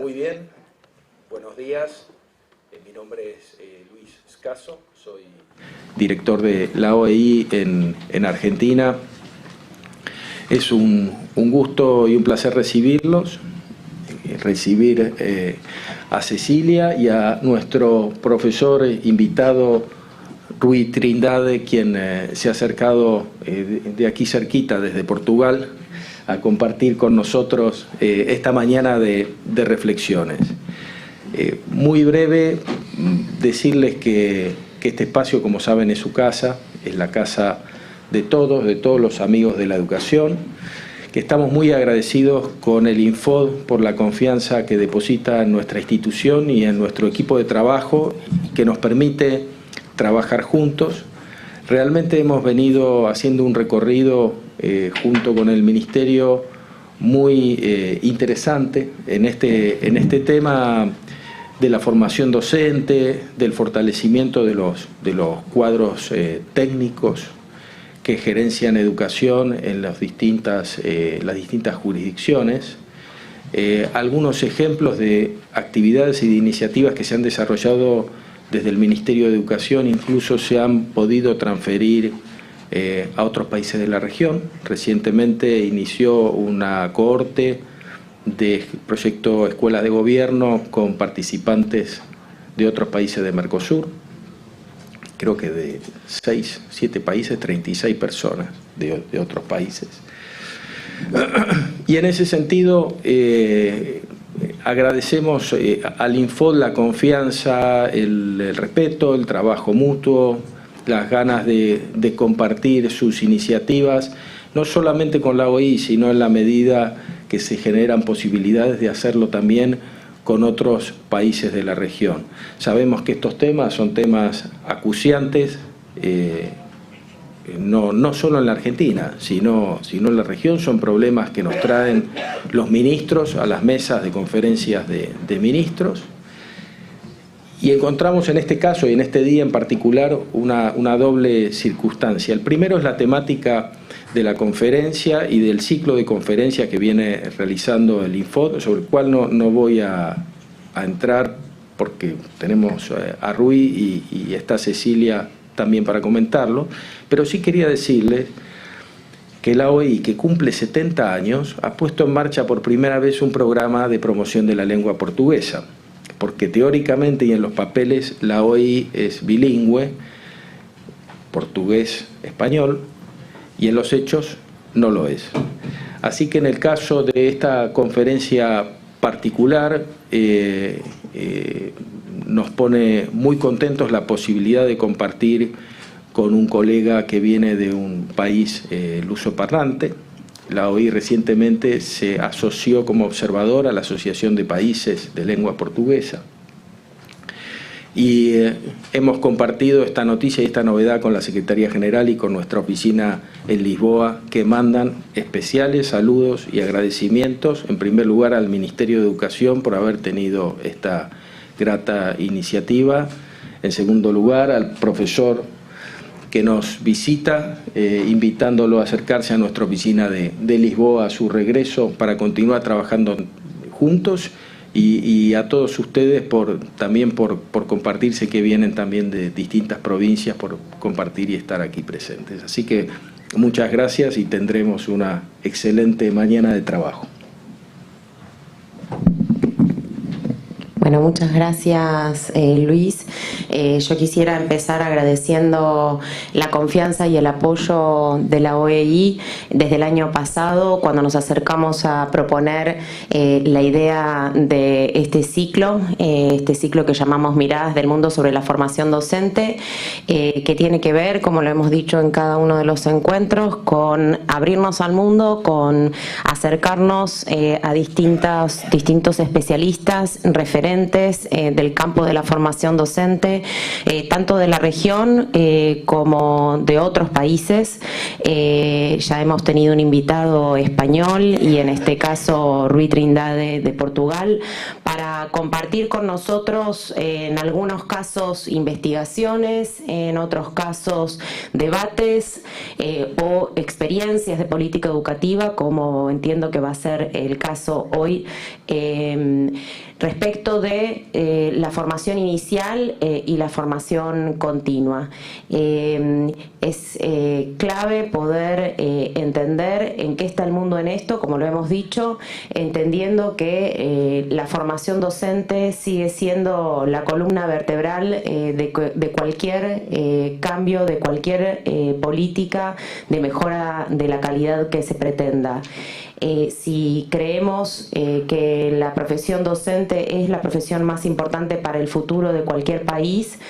Muy bien, buenos días. Mi nombre es Luis Scasso, soy director de la OEI en Argentina. Es un gusto y un placer recibirlos, recibir a Cecilia y a nuestro profesor invitado Rui Trindade, quien se ha acercado de aquí cerquita, desde Portugal, a compartir con nosotros esta mañana de reflexiones. Muy breve, decirles que este espacio, como saben, es su casa, es la casa de todos los amigos de la educación, que estamos muy agradecidos con el Infod por la confianza que deposita en nuestra institución y en nuestro equipo de trabajo, que nos permite trabajar juntos. Realmente hemos venido haciendo un recorrido junto con el Ministerio muy interesante en este tema de la formación docente, del fortalecimiento de los cuadros técnicos que gerencian educación en las distintas jurisdicciones. Algunos ejemplos de actividades y de iniciativas que se han desarrollado desde el Ministerio de Educación, incluso se han podido transferir a otros países de la región. Recientemente inició una cohorte de proyecto Escuelas de Gobierno con participantes de otros países de Mercosur, creo que de 7 países, 36 personas de otros países. Y en ese sentido agradecemos al Infod la confianza, el respeto, el trabajo mutuo, las ganas de compartir sus iniciativas, no solamente con la OEI, sino en la medida que se generan posibilidades de hacerlo también con otros países de la región. Sabemos que estos temas son temas acuciantes, no solo en la Argentina, sino en la región. Son problemas que nos traen los ministros a las mesas de conferencias de ministros. Y encontramos en este caso y en este día en particular una doble circunstancia. El primero es la temática de la conferencia y del ciclo de conferencias que viene realizando el Infod, sobre el cual no voy a entrar porque tenemos a Rui y está Cecilia también para comentarlo, pero sí quería decirles que la OEI, que cumple 70 años, ha puesto en marcha por primera vez un programa de promoción de la lengua portuguesa, porque teóricamente y en los papeles la OEI es bilingüe, portugués-español, y en los hechos no lo es. Así que en el caso de esta conferencia particular, nos pone muy contentos la posibilidad de compartir con un colega que viene de un país lusoparlante. La OEI recientemente se asoció como observador a la Asociación de Países de Lengua Portuguesa. Y hemos compartido esta noticia y esta novedad con la Secretaría General y con nuestra oficina en Lisboa, que mandan especiales saludos y agradecimientos, en primer lugar al Ministerio de Educación por haber tenido esta grata iniciativa, en segundo lugar al profesor que nos visita, invitándolo a acercarse a nuestra oficina de Lisboa a su regreso para continuar trabajando juntos, y a todos ustedes también por compartirse, que vienen también de distintas provincias, por compartir y estar aquí presentes. Así que muchas gracias y tendremos una excelente mañana de trabajo. Bueno, muchas gracias, Luis. Yo quisiera empezar agradeciendo la confianza y el apoyo de la OEI desde el año pasado, cuando nos acercamos a proponer la idea de este ciclo que llamamos Miradas del Mundo sobre la Formación Docente, que tiene que ver, como lo hemos dicho en cada uno de los encuentros, con abrirnos al mundo, con acercarnos a distintos especialistas, referentes, referentes del campo de la formación docente, tanto de la región como de otros países. Ya hemos tenido un invitado español y en este caso Rui Trindade de Portugal, para compartir con nosotros en algunos casos investigaciones, en otros casos debates o experiencias de política educativa, como entiendo que va a ser el caso hoy, respecto de la formación inicial y la formación continua. Es clave poder entender en qué está el mundo en esto, como lo hemos dicho, entendiendo que la formación docente sigue siendo la columna vertebral de cualquier cambio, de cualquier política de mejora de la calidad que se pretenda. Si creemos que la profesión docente es la profesión más importante para el futuro de cualquier país,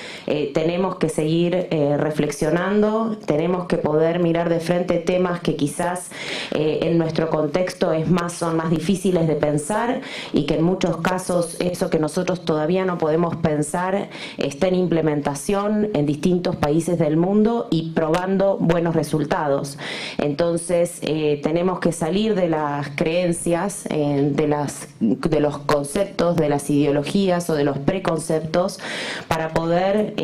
tenemos que seguir reflexionando, tenemos que poder mirar de frente temas que quizás en nuestro contexto son más difíciles de pensar y que en muchos casos eso que nosotros todavía no podemos pensar está en implementación en distintos países del mundo y probando buenos resultados. Entonces tenemos que salir de las creencias, de los conceptos, de las ideologías o de los preconceptos para poder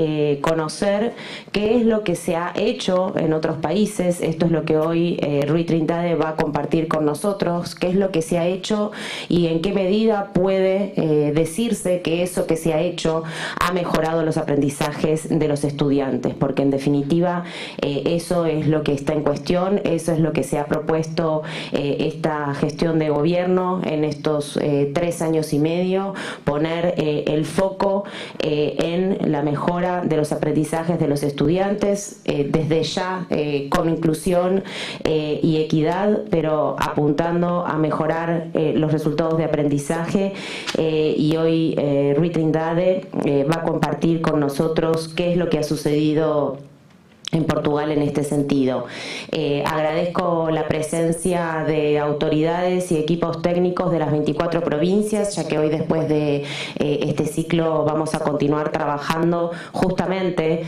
conocer qué es lo que se ha hecho en otros países. Esto es lo que hoy Rui Trindade va a compartir con nosotros, qué es lo que se ha hecho y en qué medida puede decirse que eso que se ha hecho ha mejorado los aprendizajes de los estudiantes, porque en definitiva eso es lo que está en cuestión, eso es lo que se ha propuesto esta gestión de gobierno en estos 3 años y medio, poner el foco en la mejora de los aprendizajes de los estudiantes, desde ya con inclusión y equidad, pero apuntando a mejorar los resultados de aprendizaje. Y hoy Rui Trindade va a compartir con nosotros qué es lo que ha sucedido en Portugal en este sentido. Agradezco la presencia de autoridades y equipos técnicos de las 24 provincias, ya que hoy después de este ciclo vamos a continuar trabajando justamente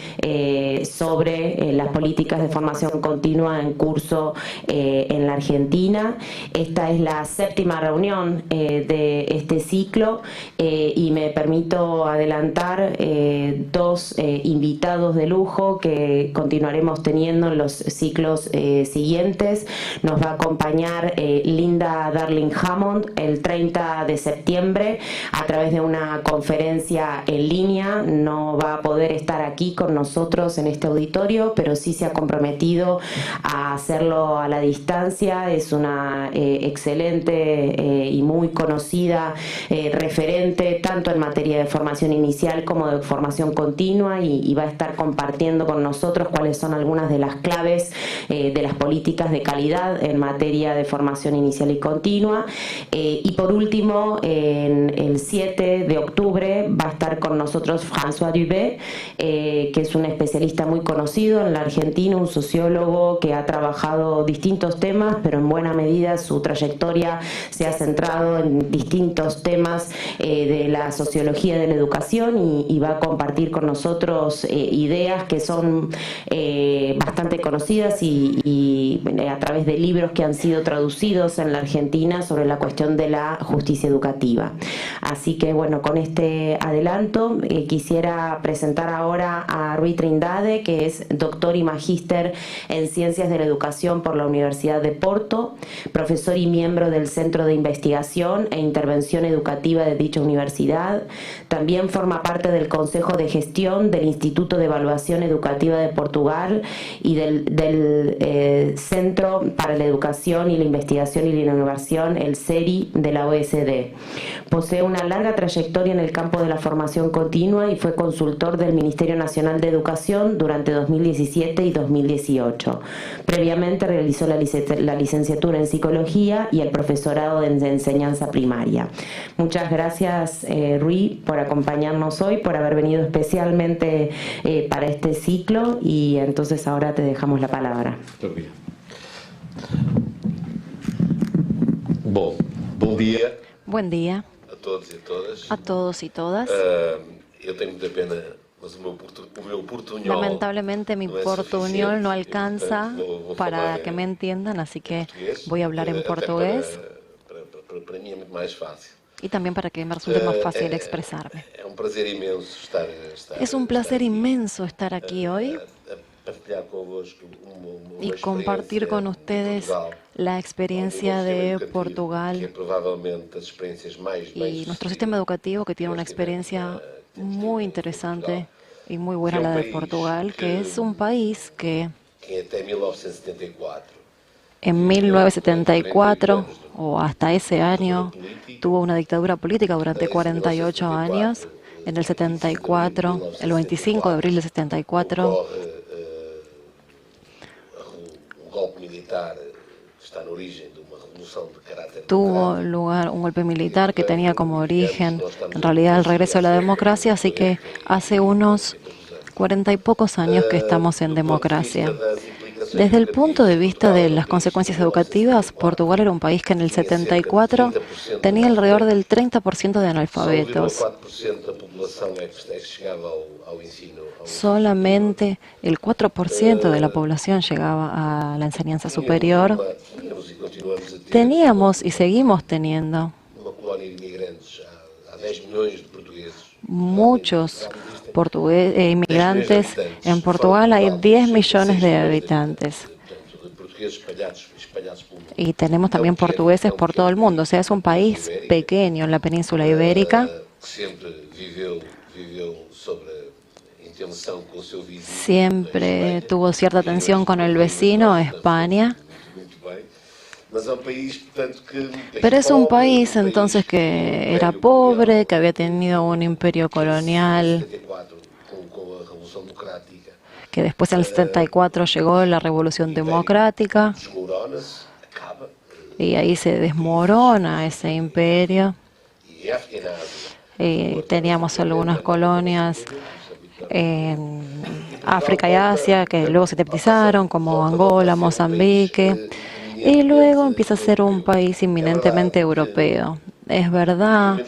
sobre las políticas de formación continua en curso en la Argentina. Esta es la 7ª reunión de este ciclo y me permito adelantar 2 invitados de lujo que continuaremos teniendo en los ciclos siguientes. Nos va a acompañar Linda Darling Hammond el 30 de septiembre a través de una conferencia en línea. No va a poder estar aquí con nosotros en este auditorio, pero sí se ha comprometido a hacerlo a la distancia. Es una excelente y muy conocida referente tanto en materia de formación inicial como de formación continua y va a estar compartiendo con nosotros cuáles son algunas de las claves de las políticas de calidad en materia de formación inicial y continua. Y por último, el 7 de octubre va a estar con nosotros François Dubé, que es un especialista muy conocido en la Argentina, un sociólogo que ha trabajado distintos temas, pero en buena medida su trayectoria se ha centrado en distintos temas de la sociología de la educación y va a compartir con nosotros ideas que son bastante conocidas y a través de libros que han sido traducidos en la Argentina sobre la cuestión de la justicia educativa. Así que bueno, con este adelanto quisiera presentar ahora a Rui Trindade, que es doctor y magíster en Ciencias de la Educación por la Universidad de Porto, profesor y miembro del Centro de Investigación e Intervención Educativa de dicha universidad. También forma parte del Consejo de Gestión del Instituto de Evaluación Educativa de Portugal y del Centro para la Educación y la Investigación y la Innovación, el CERI de la OECD. Posee una larga trayectoria en el campo de la formación continua y fue consultor del Ministerio Nacional de Educación durante 2017 y 2018. Previamente realizó la licenciatura en Psicología y el profesorado de enseñanza primaria. Muchas gracias, Rui, por acompañarnos hoy, por haber venido especialmente para este ciclo, y entonces ahora te dejamos la palabra. Bom dia. Buen día A a todos y todas. Lamentablemente mi portuñol no alcanza para que me entiendan, así que voy a hablar en portugués y también para que me resulte más fácil expresarme. Es un placer inmenso estar aquí hoy y compartir con ustedes la experiencia de Portugal y nuestro sistema educativo, que tiene una experiencia muy interesante y muy buena, la de Portugal, que es un país que en 1974 o hasta ese año tuvo una dictadura política durante 48 años. En el 74, el 25 de abril del 74, tuvo lugar un golpe militar que tenía como origen, en realidad, el regreso a la democracia, así que hace unos 40 y pocos años que estamos en democracia. Desde el punto de vista de las consecuencias educativas, Portugal era un país que en el 74 tenía alrededor del 30% de analfabetos. Solamente el 4% de la población llegaba a la enseñanza superior. Teníamos y seguimos teniendo muchos inmigrantes. En Portugal hay 10 millones de habitantes. Y tenemos también portugueses por todo el mundo. O sea, es un país pequeño en la península ibérica. Siempre tuvo cierta tensión con el vecino, España. Pero es un país entonces que era pobre, que había tenido un imperio colonial, que después en el 74 llegó la Revolución Democrática y ahí se desmorona ese imperio. Y teníamos algunas colonias en África y Asia que luego se indemnizaron, como Angola, Mozambique. Y luego empieza a ser un país inminentemente europeo. Es verdad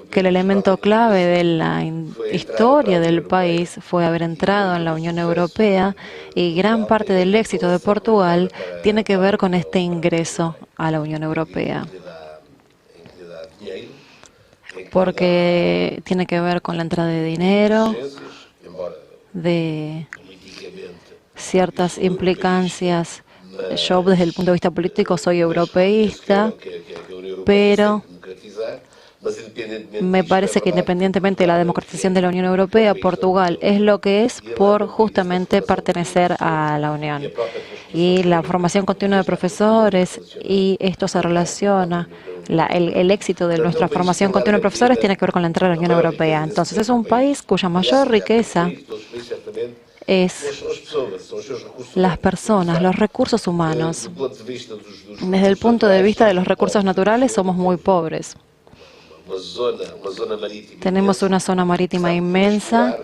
que el elemento clave de la historia del país fue haber entrado en la Unión Europea, y gran parte del éxito de Portugal tiene que ver con este ingreso a la Unión Europea, porque tiene que ver con la entrada de dinero, de ciertas implicancias. Yo, desde el punto de vista político, soy europeísta, pero me parece que independientemente de la democratización de la Unión Europea, Portugal es lo que es por justamente pertenecer a la Unión. Y la formación continua de profesores, y esto se relaciona, el éxito de nuestra formación continua de profesores tiene que ver con la entrada a la Unión Europea. Entonces es un país cuya mayor riqueza es las personas, los recursos humanos. Desde el punto de vista de los recursos naturales, somos muy pobres. Tenemos una zona marítima inmensa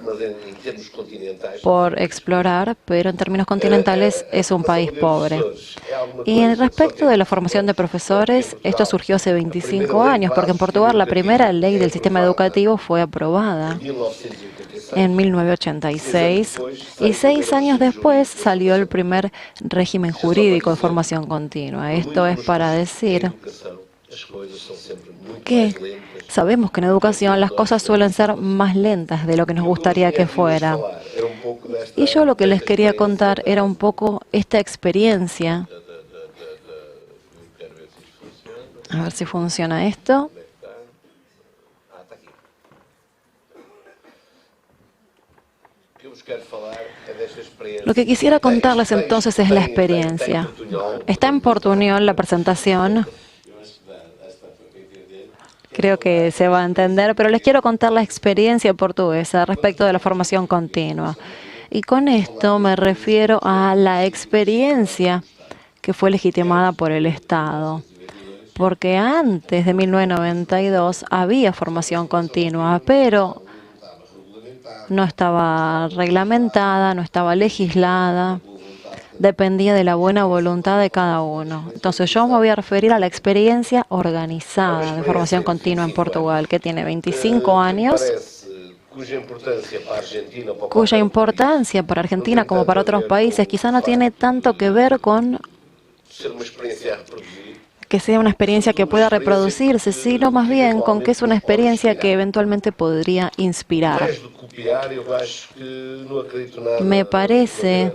por explorar, pero en términos continentales es un país pobre. Y respecto de la formación de profesores, esto surgió hace 25 años, porque en Portugal la primera ley del sistema educativo fue aprobada en 1986, y 6 años después salió el primer régimen jurídico de formación continua. Esto es para decir que sabemos que en educación las cosas suelen ser más lentas de lo que nos gustaría que fuera. Y yo lo que les quería contar era un poco esta experiencia. A ver si funciona esto. Lo que quisiera contarles entonces es la experiencia. Está en portuñol la presentación. Creo que se va a entender, pero les quiero contar la experiencia portuguesa respecto de la formación continua. Y con esto me refiero a la experiencia que fue legitimada por el Estado. Porque antes de 1992 había formación continua, pero no estaba reglamentada, no estaba legislada. dependía de la buena voluntad de cada uno. Entonces yo me voy a referir a la experiencia organizada de formación continua en Portugal, que tiene 25 años, cuya importancia para Argentina como para otros países quizá no tiene tanto que ver con que sea una experiencia que pueda reproducirse, sino más bien con que es una experiencia que eventualmente podría inspirar. Me parece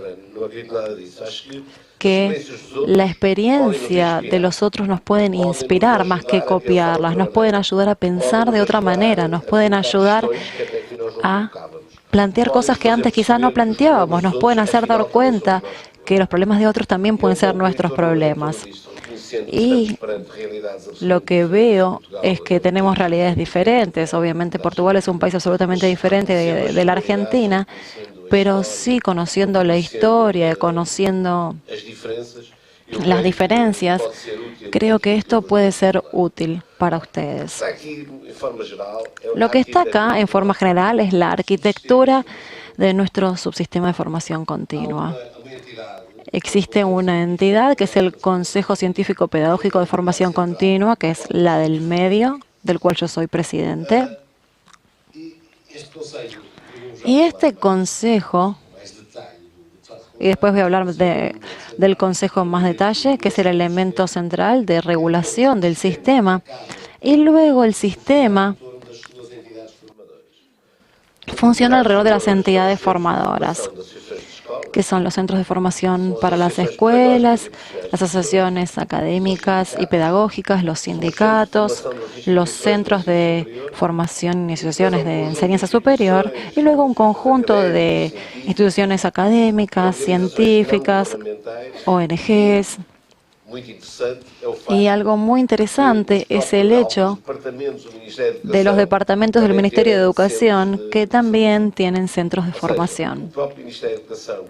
que la experiencia de los otros nos pueden inspirar más que copiarlas, nos pueden ayudar a pensar de otra manera, nos pueden ayudar a plantear cosas que antes quizás no planteábamos, nos pueden hacer dar cuenta que los problemas de otros también pueden ser nuestros problemas. Y lo que veo es que tenemos realidades diferentes. Obviamente Portugal es un país absolutamente diferente de la Argentina, pero sí conociendo la historia, conociendo las diferencias, creo que esto puede ser útil para ustedes. Lo que está acá, en forma general, es la arquitectura de nuestro subsistema de formación continua. Existe una entidad que es el Consejo Científico Pedagógico de Formación Continua, que es la del medio, del cual yo soy presidente. Y este consejo, y después voy a hablar del consejo en más detalle, que es el elemento central de regulación del sistema, y luego el sistema funciona alrededor de las entidades formadoras, que son los centros de formación para las escuelas, las asociaciones académicas y pedagógicas, los sindicatos, los centros de formación y asociaciones de enseñanza superior, y luego un conjunto de instituciones académicas, científicas, ONGs. Y algo muy interesante es el hecho de los departamentos del Ministerio de Educación que también tienen centros de formación.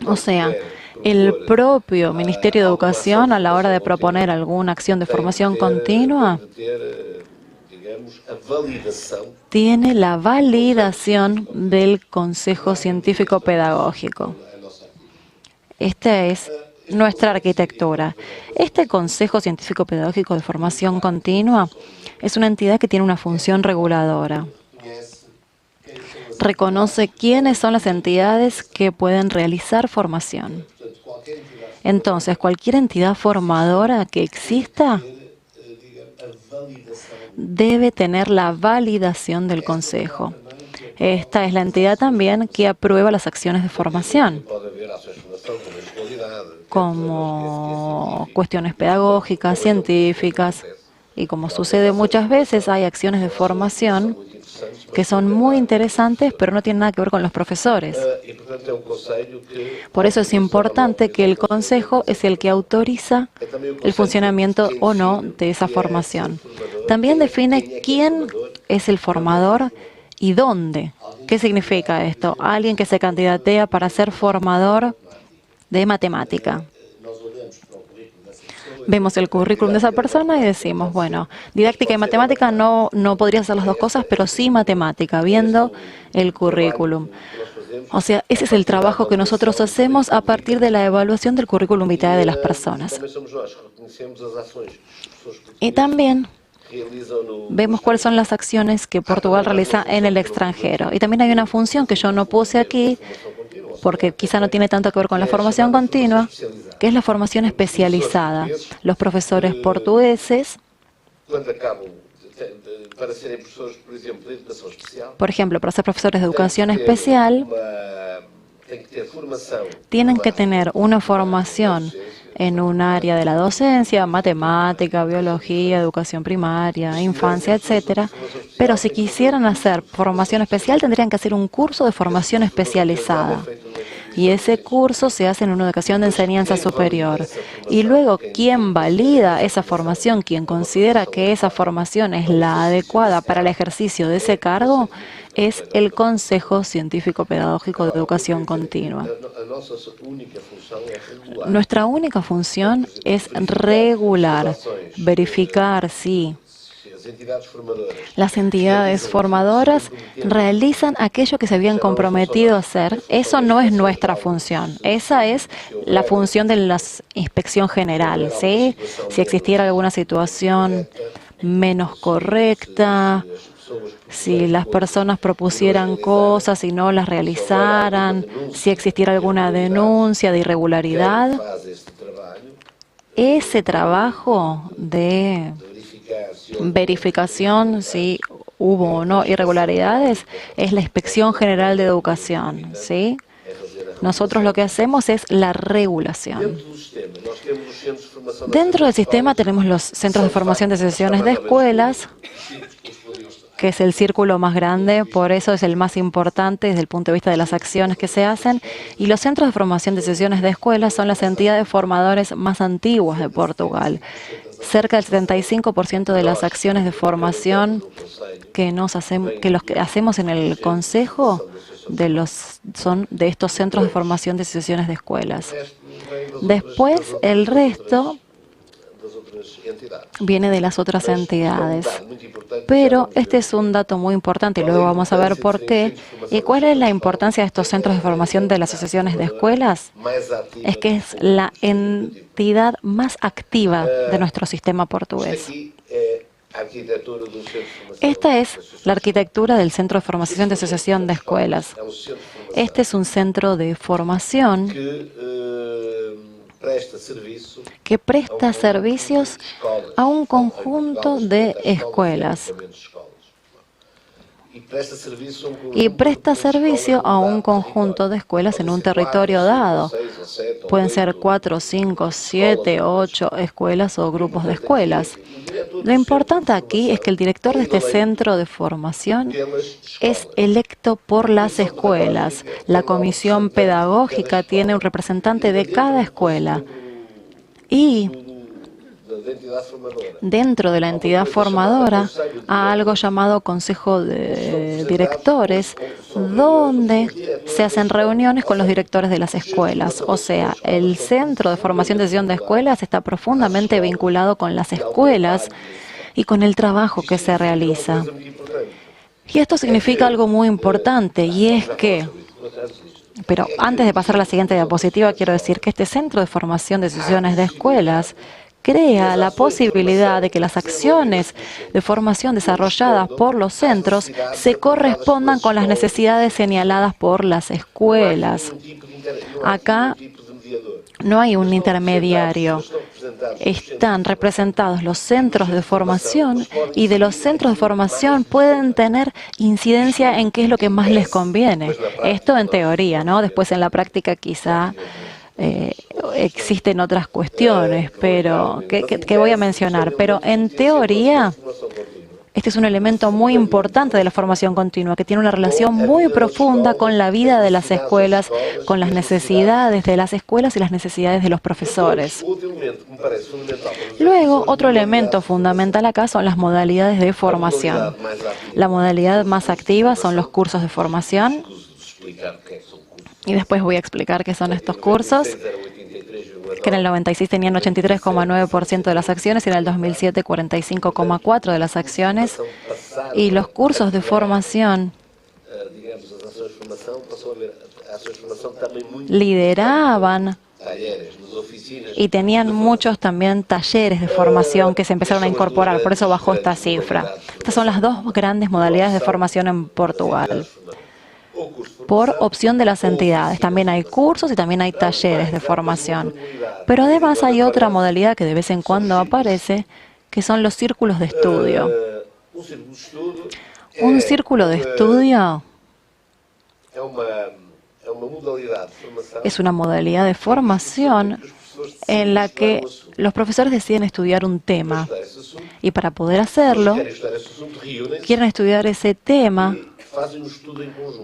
O sea, el propio Ministerio de Educación, a la hora de proponer alguna acción de formación continua, tiene la validación del Consejo Científico Pedagógico. Esta es nuestra arquitectura. Este Consejo Científico Pedagógico de Formación Continua es una entidad que tiene una función reguladora. Reconoce quiénes son las entidades que pueden realizar formación. Entonces, cualquier entidad formadora que exista debe tener la validación del Consejo. Esta es la entidad también que aprueba las acciones de formación, como cuestiones pedagógicas, científicas, y como sucede muchas veces, hay acciones de formación que son muy interesantes, pero no tienen nada que ver con los profesores. Por eso es importante que el Consejo es el que autoriza el funcionamiento o no de esa formación. También define quién es el formador y dónde. ¿Qué significa esto? Alguien que se candidatea para ser formador de matemática. Vemos el currículum de esa persona y decimos, bueno, didáctica y matemática no podría ser las dos cosas, pero sí matemática, viendo el currículum. O sea, ese es el trabajo que nosotros hacemos a partir de la evaluación del currículum vitae de las personas. Y también vemos cuáles son las acciones que Portugal realiza en el extranjero. Y también hay una función que yo no puse aquí, porque quizá no tiene tanto que ver con la formación continua, que es la formación especializada. Los profesores portugueses, por ejemplo, para ser profesores de educación especial, tienen que tener una formación en un área de la docencia, matemática, biología, educación primaria, infancia, etcétera. Pero si quisieran hacer formación especial, tendrían que hacer un curso de formación especializada. Y ese curso se hace en una educación de enseñanza superior. Y luego, quien valida esa formación, quien considera que esa formación es la adecuada para el ejercicio de ese cargo, es el Consejo Científico Pedagógico de Educación Continua. Nuestra única función es regular, verificar si Las entidades formadoras realizan aquello que se habían comprometido a hacer. Eso no es nuestra función. Esa es la función de la inspección general, ¿sí? Si existiera alguna situación menos correcta, si las personas propusieran cosas y no las realizaran, si existiera alguna denuncia de irregularidad, ese trabajo de verificación si hubo o no irregularidades es la Inspección General de Educación, ¿sí? Nosotros lo que hacemos es la regulación. Dentro del sistema tenemos los centros de formación de sesiones de escuelas, que es el círculo más grande, por eso es el más importante desde el punto de vista de las acciones que se hacen. Y los centros de formación de sesiones de escuelas son las entidades formadoras más antiguas de Portugal. Cerca del 75% de las acciones de formación que hacemos en el Consejo son de estos centros de formación de sesiones de escuelas. Después, el resto viene de las otras entidades. Pero este es un dato muy importante y luego vamos a ver por qué. ¿Y cuál es la importancia de estos centros de formación de las asociaciones de escuelas? Es que es la entidad más activa de nuestro sistema portugués. Esta es la arquitectura del Centro de Formación de Asociación de Escuelas. Este es un centro de formación que presta servicios a un conjunto de escuelas. Y presta servicio a un conjunto de escuelas en un territorio dado. Pueden ser 4, 5, 7, 8 escuelas o grupos de escuelas. Lo importante aquí es que el director de este centro de formación es electo por las escuelas. La comisión pedagógica tiene un representante de cada escuela. Y dentro de la entidad formadora hay algo llamado Consejo de Directores, donde se hacen reuniones con los directores de las escuelas. O sea, el Centro de Formación de Sesión de Escuelas está profundamente vinculado con las escuelas y con el trabajo que se realiza. Y esto significa algo muy importante, y es que... Pero antes de pasar a la siguiente diapositiva, quiero decir que este Centro de Formación de Sesiones de Escuelas crea la posibilidad de que las acciones de formación desarrolladas por los centros se correspondan con las necesidades señaladas por las escuelas. Acá no hay un intermediario. Están representados los centros de formación y de los centros de formación pueden tener incidencia en qué es lo que más les conviene. Esto en teoría, ¿no? Después en la práctica quizá existen otras cuestiones, pero que voy a mencionar. Pero en teoría, este es un elemento muy importante de la formación continua, que tiene una relación muy profunda con la vida de las escuelas, con las necesidades de las escuelas y las necesidades de los profesores. Luego, otro elemento fundamental acá son las modalidades de formación. La modalidad más activa son los cursos de formación. Y después voy a explicar qué son estos cursos, que en el 96 tenían 83,9% de las acciones y en el 2007 45,4% de las acciones. Y los cursos de formación lideraban y tenían muchos también talleres de formación que se empezaron a incorporar, por eso bajó esta cifra. Estas son las dos grandes modalidades de formación en Portugal, por opción de las entidades. También hay cursos y también hay talleres de formación. Pero además hay otra modalidad que de vez en cuando aparece, que son los círculos de estudio. Un círculo de estudio es una modalidad de formación en la que los profesores deciden estudiar un tema. Y para poder hacerlo, quieren estudiar ese tema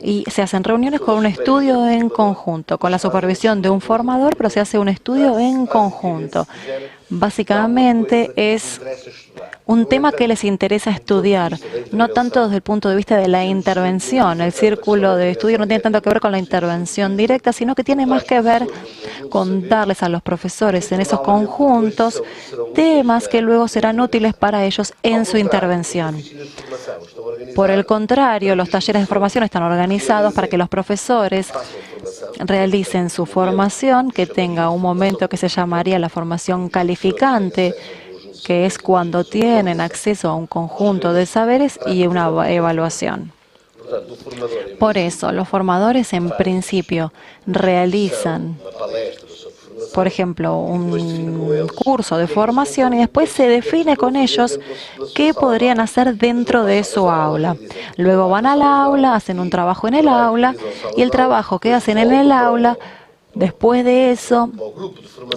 y se hacen reuniones con un estudio en conjunto, con la supervisión de un formador, pero se hace un estudio en conjunto. Básicamente es un tema que les interesa estudiar, no tanto desde el punto de vista de la intervención. El círculo de estudio no tiene tanto que ver con la intervención directa, sino que tiene más que ver con darles a los profesores en esos conjuntos temas que luego serán útiles para ellos en su intervención. Por el contrario, los talleres de formación están organizados para que los profesores realicen su formación, que tenga un momento que se llamaría la formación calificante, que es cuando tienen acceso a un conjunto de saberes y una evaluación. Por eso, los formadores en principio realizan, por ejemplo, un curso de formación y después se define con ellos qué podrían hacer dentro de su aula. Luego van al aula, hacen un trabajo en el aula y el trabajo que hacen en el aula, después de eso,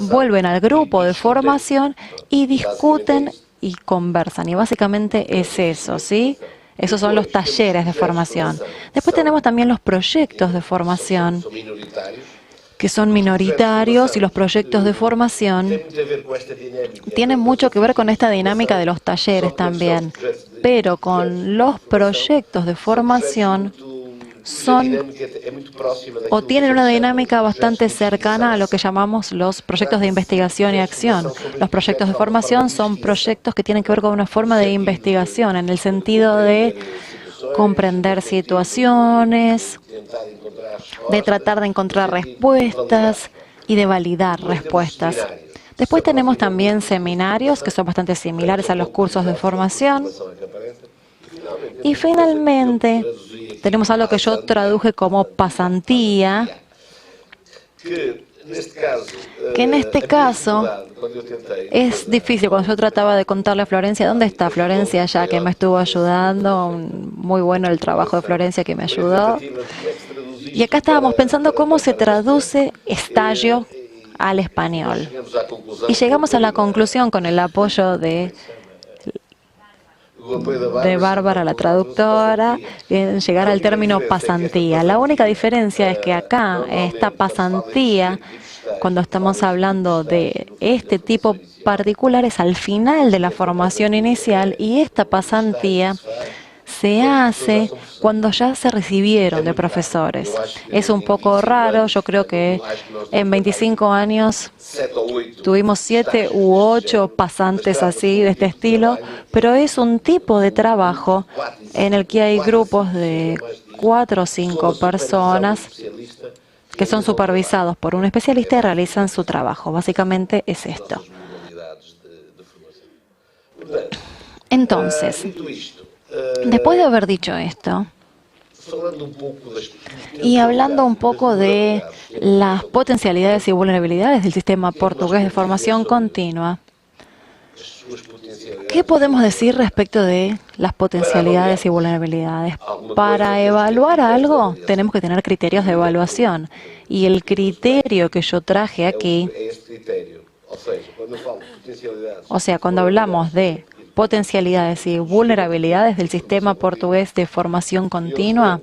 vuelven al grupo de formación y discuten y conversan. Y básicamente es eso, ¿sí? Esos son los talleres de formación. Después tenemos también los proyectos de formación, que son minoritarios, y los proyectos de formación tienen mucho que ver con esta dinámica de los talleres también. Pero con los proyectos de formación son o tienen una dinámica bastante cercana a lo que llamamos los proyectos de investigación y acción. Los proyectos de formación son proyectos que tienen que ver con una forma de investigación, en el sentido de comprender situaciones, de tratar de encontrar respuestas y de validar respuestas. Después tenemos también seminarios que son bastante similares a los cursos de formación. Y finalmente tenemos algo que yo traduje como pasantía, que en este caso es difícil. Cuando yo trataba de contarle a Florencia, ¿dónde está Florencia ya que me estuvo ayudando? Muy bueno el trabajo de Florencia que me ayudó. Y acá estábamos pensando cómo se traduce estallo al español. Y llegamos a la conclusión con el apoyo de Bárbara, la traductora, en llegar al término pasantía. La única diferencia es que acá, esta pasantía, cuando estamos hablando de este tipo particular, es al final de la formación inicial, y esta pasantía se hace cuando ya se recibieron de profesores. Es un poco raro, yo creo que en 25 años tuvimos 7 u 8 pasantes así, de este estilo, pero es un tipo de trabajo en el que hay grupos de 4 o 5 personas que son supervisados por un especialista y realizan su trabajo. Básicamente es esto. Entonces, después de haber dicho esto, y hablando un poco de las potencialidades y vulnerabilidades del sistema portugués de formación continua, ¿qué podemos decir respecto de las potencialidades y vulnerabilidades? Para evaluar algo, tenemos que tener criterios de evaluación. Y el criterio que yo traje aquí, o sea, cuando hablamos de potencialidades y vulnerabilidades del sistema portugués de formación continua,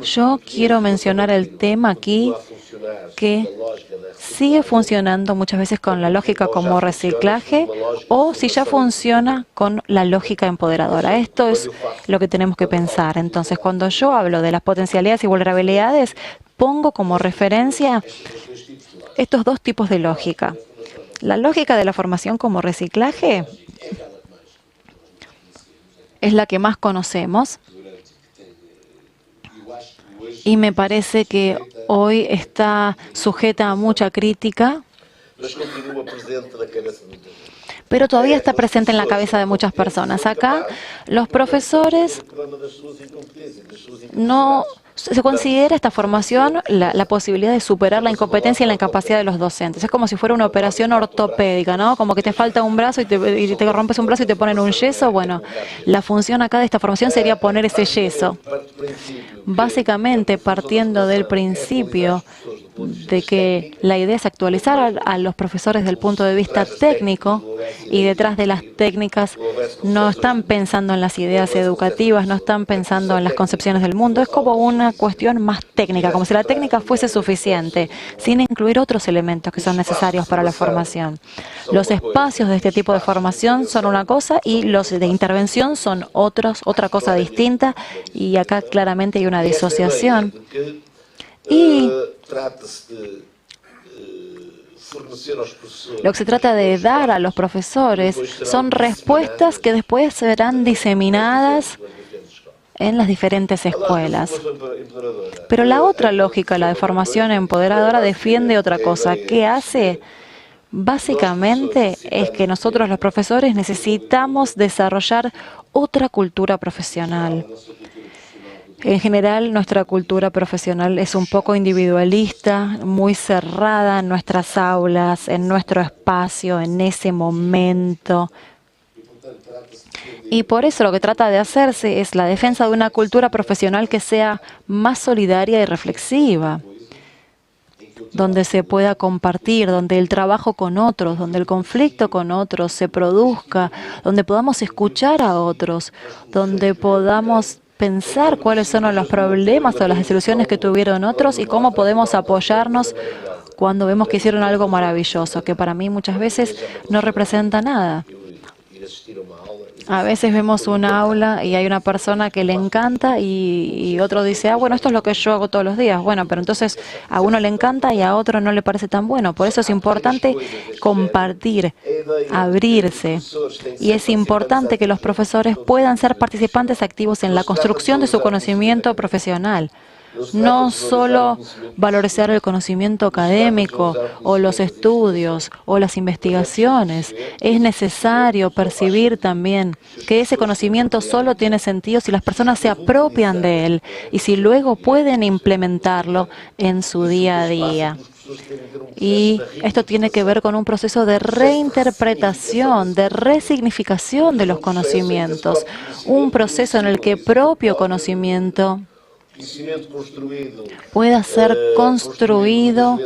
yo quiero mencionar el tema aquí que sigue funcionando muchas veces con la lógica como reciclaje, o si ya funciona con la lógica empoderadora. Esto es lo que tenemos que pensar. Entonces, cuando yo hablo de las potencialidades y vulnerabilidades, pongo como referencia estos dos tipos de lógica. La lógica de la formación como reciclaje es la que más conocemos y me parece que hoy está sujeta a mucha crítica, pero todavía está presente en la cabeza de muchas personas. Acá los profesores no se considera esta formación la posibilidad de superar la incompetencia y la incapacidad de los docentes. Es como si fuera una operación ortopédica, ¿no? Como que te falta un brazo y te rompes un brazo y te ponen un yeso. Bueno, la función acá de esta formación sería poner ese yeso. Básicamente, partiendo del principio de que la idea es actualizar a los profesores desde el punto de vista técnico, y detrás de las técnicas no están pensando en las ideas educativas, no están pensando en las concepciones del mundo. Es como una cuestión más técnica, como si la técnica fuese suficiente, sin incluir otros elementos que son necesarios para la formación. Los espacios de este tipo de formación son una cosa y los de intervención son otra cosa distinta, y acá claramente hay una disociación. Y lo que se trata de dar a los profesores son respuestas que después serán diseminadas en las diferentes escuelas. Pero la otra lógica, la de formación empoderadora, defiende otra cosa. ¿Qué hace? Básicamente es que nosotros los profesores necesitamos desarrollar otra cultura profesional. En general, nuestra cultura profesional es un poco individualista, muy cerrada en nuestras aulas, en nuestro espacio, en ese momento. Y por eso lo que trata de hacerse es la defensa de una cultura profesional que sea más solidaria y reflexiva, donde se pueda compartir, donde el trabajo con otros, donde el conflicto con otros se produzca, donde podamos escuchar a otros, donde podamos pensar cuáles son los problemas o las desilusiones que tuvieron otros y cómo podemos apoyarnos cuando vemos que hicieron algo maravilloso, que para mí muchas veces no representa nada. A veces vemos un aula y hay una persona que le encanta y otro dice, bueno, esto es lo que yo hago todos los días. Bueno, pero entonces a uno le encanta y a otro no le parece tan bueno. Por eso es importante compartir, abrirse. Y es importante que los profesores puedan ser participantes activos en la construcción de su conocimiento profesional. No solo valorizar el conocimiento académico o los estudios o las investigaciones. Es necesario percibir también que ese conocimiento solo tiene sentido si las personas se apropian de él y si luego pueden implementarlo en su día a día. Y esto tiene que ver con un proceso de reinterpretación, de resignificación de los conocimientos. Un proceso en el que propio conocimiento pueda ser construido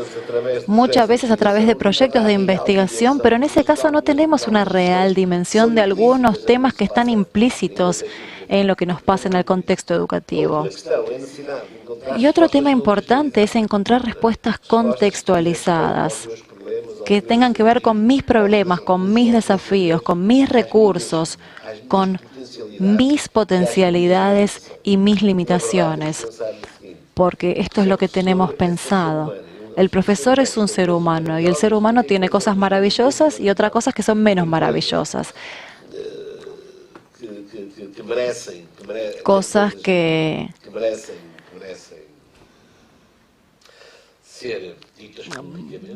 muchas veces a través de proyectos de investigación, pero en ese caso no tenemos una real dimensión de algunos temas que están implícitos en lo que nos pasa en el contexto educativo. Y otro tema importante es encontrar respuestas contextualizadas, que tengan que ver con mis problemas, con mis desafíos, con mis recursos, con mis potencialidades y mis limitaciones, porque esto es lo que tenemos pensado. El profesor es un ser humano y el ser humano tiene cosas maravillosas y otras cosas que son menos maravillosas. Cosas que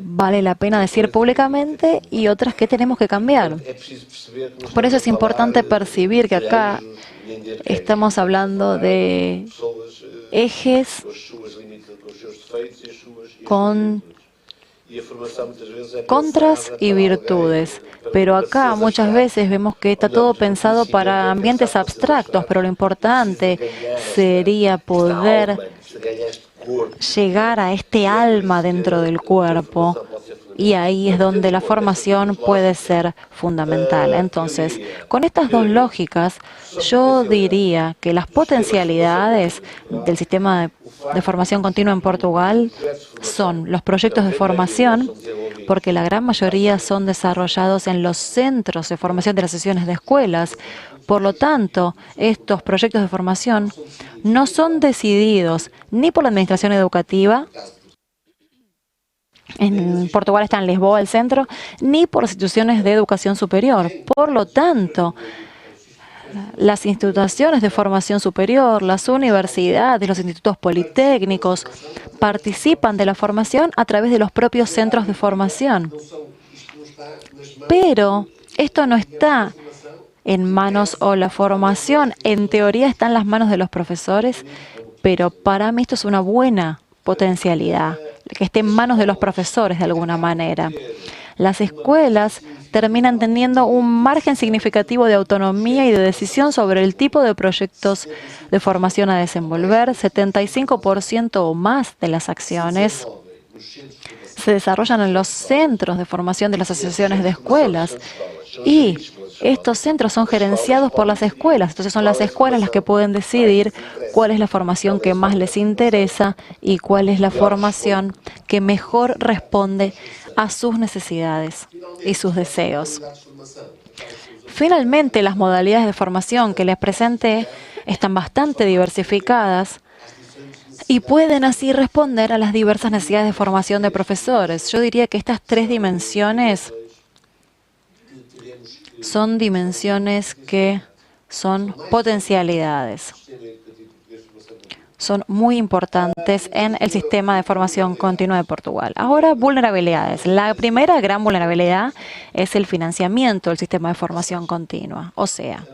vale la pena decir públicamente y otras que tenemos que cambiar. Por eso es importante percibir que acá estamos hablando de ejes con contras y virtudes. Pero acá muchas veces vemos que está todo pensado para ambientes abstractos, pero lo importante sería poder llegar a este alma dentro del cuerpo, y ahí es donde la formación puede ser fundamental. Entonces, con estas dos lógicas, yo diría que las potencialidades del sistema de formación continua en Portugal son los proyectos de formación, porque la gran mayoría son desarrollados en los centros de formación de las sesiones de escuelas. Por lo tanto, estos proyectos de formación no son decididos ni por la administración educativa, en Portugal está en Lisboa el centro, ni por las instituciones de educación superior. Por lo tanto, las instituciones de formación superior, las universidades, los institutos politécnicos, participan de la formación a través de los propios centros de formación. Pero esto no está en manos, o la formación en teoría está en las manos de los profesores, pero para mí esto es una buena potencialidad, que esté en manos de los profesores de alguna manera. Las escuelas terminan teniendo un margen significativo de autonomía y de decisión sobre el tipo de proyectos de formación a desenvolver. 75% o más de las acciones se desarrollan en los centros de formación de las asociaciones de escuelas. Y estos centros son gerenciados por las escuelas. Entonces son las escuelas las que pueden decidir cuál es la formación que más les interesa y cuál es la formación que mejor responde a sus necesidades y sus deseos. Finalmente, las modalidades de formación que les presenté están bastante diversificadas y pueden así responder a las diversas necesidades de formación de profesores. Yo diría que estas tres dimensiones son dimensiones que son potencialidades. Son muy importantes en el sistema de formación continua de Portugal. Ahora, vulnerabilidades. La primera gran vulnerabilidad es el financiamiento del sistema de formación continua. O sea,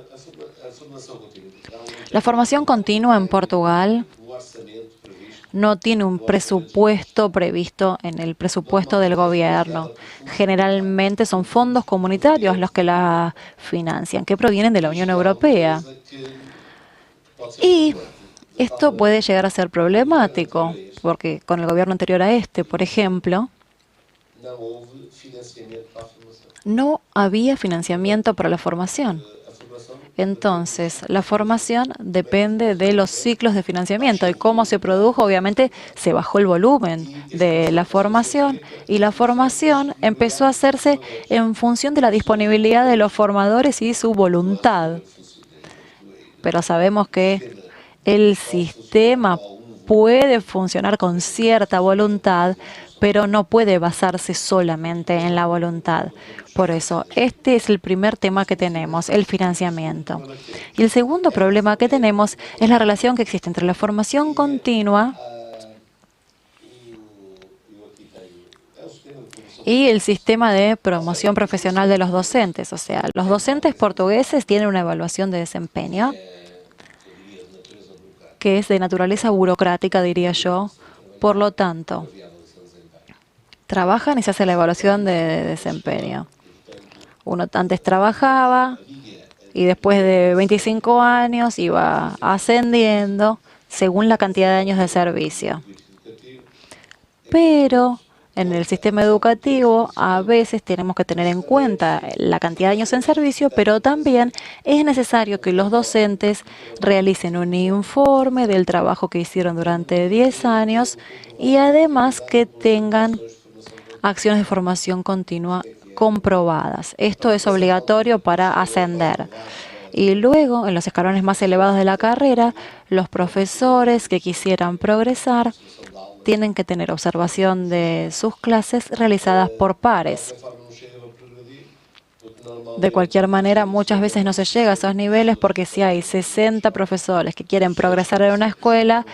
la formación continua en Portugal no tiene un presupuesto previsto en el presupuesto del gobierno. Generalmente son fondos comunitarios los que la financian, que provienen de la Unión Europea. Y esto puede llegar a ser problemático, porque con el gobierno anterior a este, por ejemplo, no había financiamiento para la formación. Entonces, la formación depende de los ciclos de financiamiento y cómo se produjo. Obviamente, se bajó el volumen de la formación y la formación empezó a hacerse en función de la disponibilidad de los formadores y su voluntad. Pero sabemos que el sistema puede funcionar con cierta voluntad, pero no puede basarse solamente en la voluntad. Por eso, este es el primer tema que tenemos, el financiamiento. Y el segundo problema que tenemos es la relación que existe entre la formación continua y el sistema de promoción profesional de los docentes. O sea, los docentes portugueses tienen una evaluación de desempeño que es de naturaleza burocrática, diría yo. Por lo tanto, trabajan y se hace la evaluación de desempeño. Uno antes trabajaba y después de 25 años iba ascendiendo según la cantidad de años de servicio. Pero en el sistema educativo a veces tenemos que tener en cuenta la cantidad de años en servicio, pero también es necesario que los docentes realicen un informe del trabajo que hicieron durante 10 años y además que tengan acciones de formación continua comprobadas. Esto es obligatorio para ascender. Y luego, en los escalones más elevados de la carrera, los profesores que quisieran progresar tienen que tener observación de sus clases realizadas por pares. De cualquier manera, muchas veces no se llega a esos niveles porque si hay 60 profesores que quieren progresar en una escuela,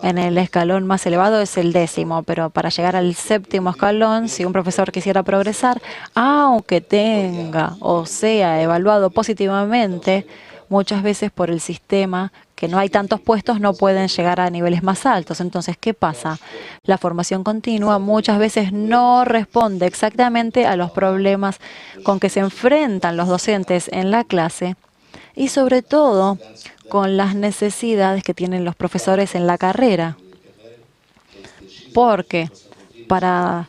en el escalón más elevado es el 10º, pero para llegar al 7º escalón, si un profesor quisiera progresar, aunque tenga o sea evaluado positivamente, muchas veces por el sistema, que no hay tantos puestos, no pueden llegar a niveles más altos. Entonces, ¿qué pasa? La formación continua muchas veces no responde exactamente a los problemas con que se enfrentan los docentes en la clase y sobre todo con las necesidades que tienen los profesores en la carrera. Porque para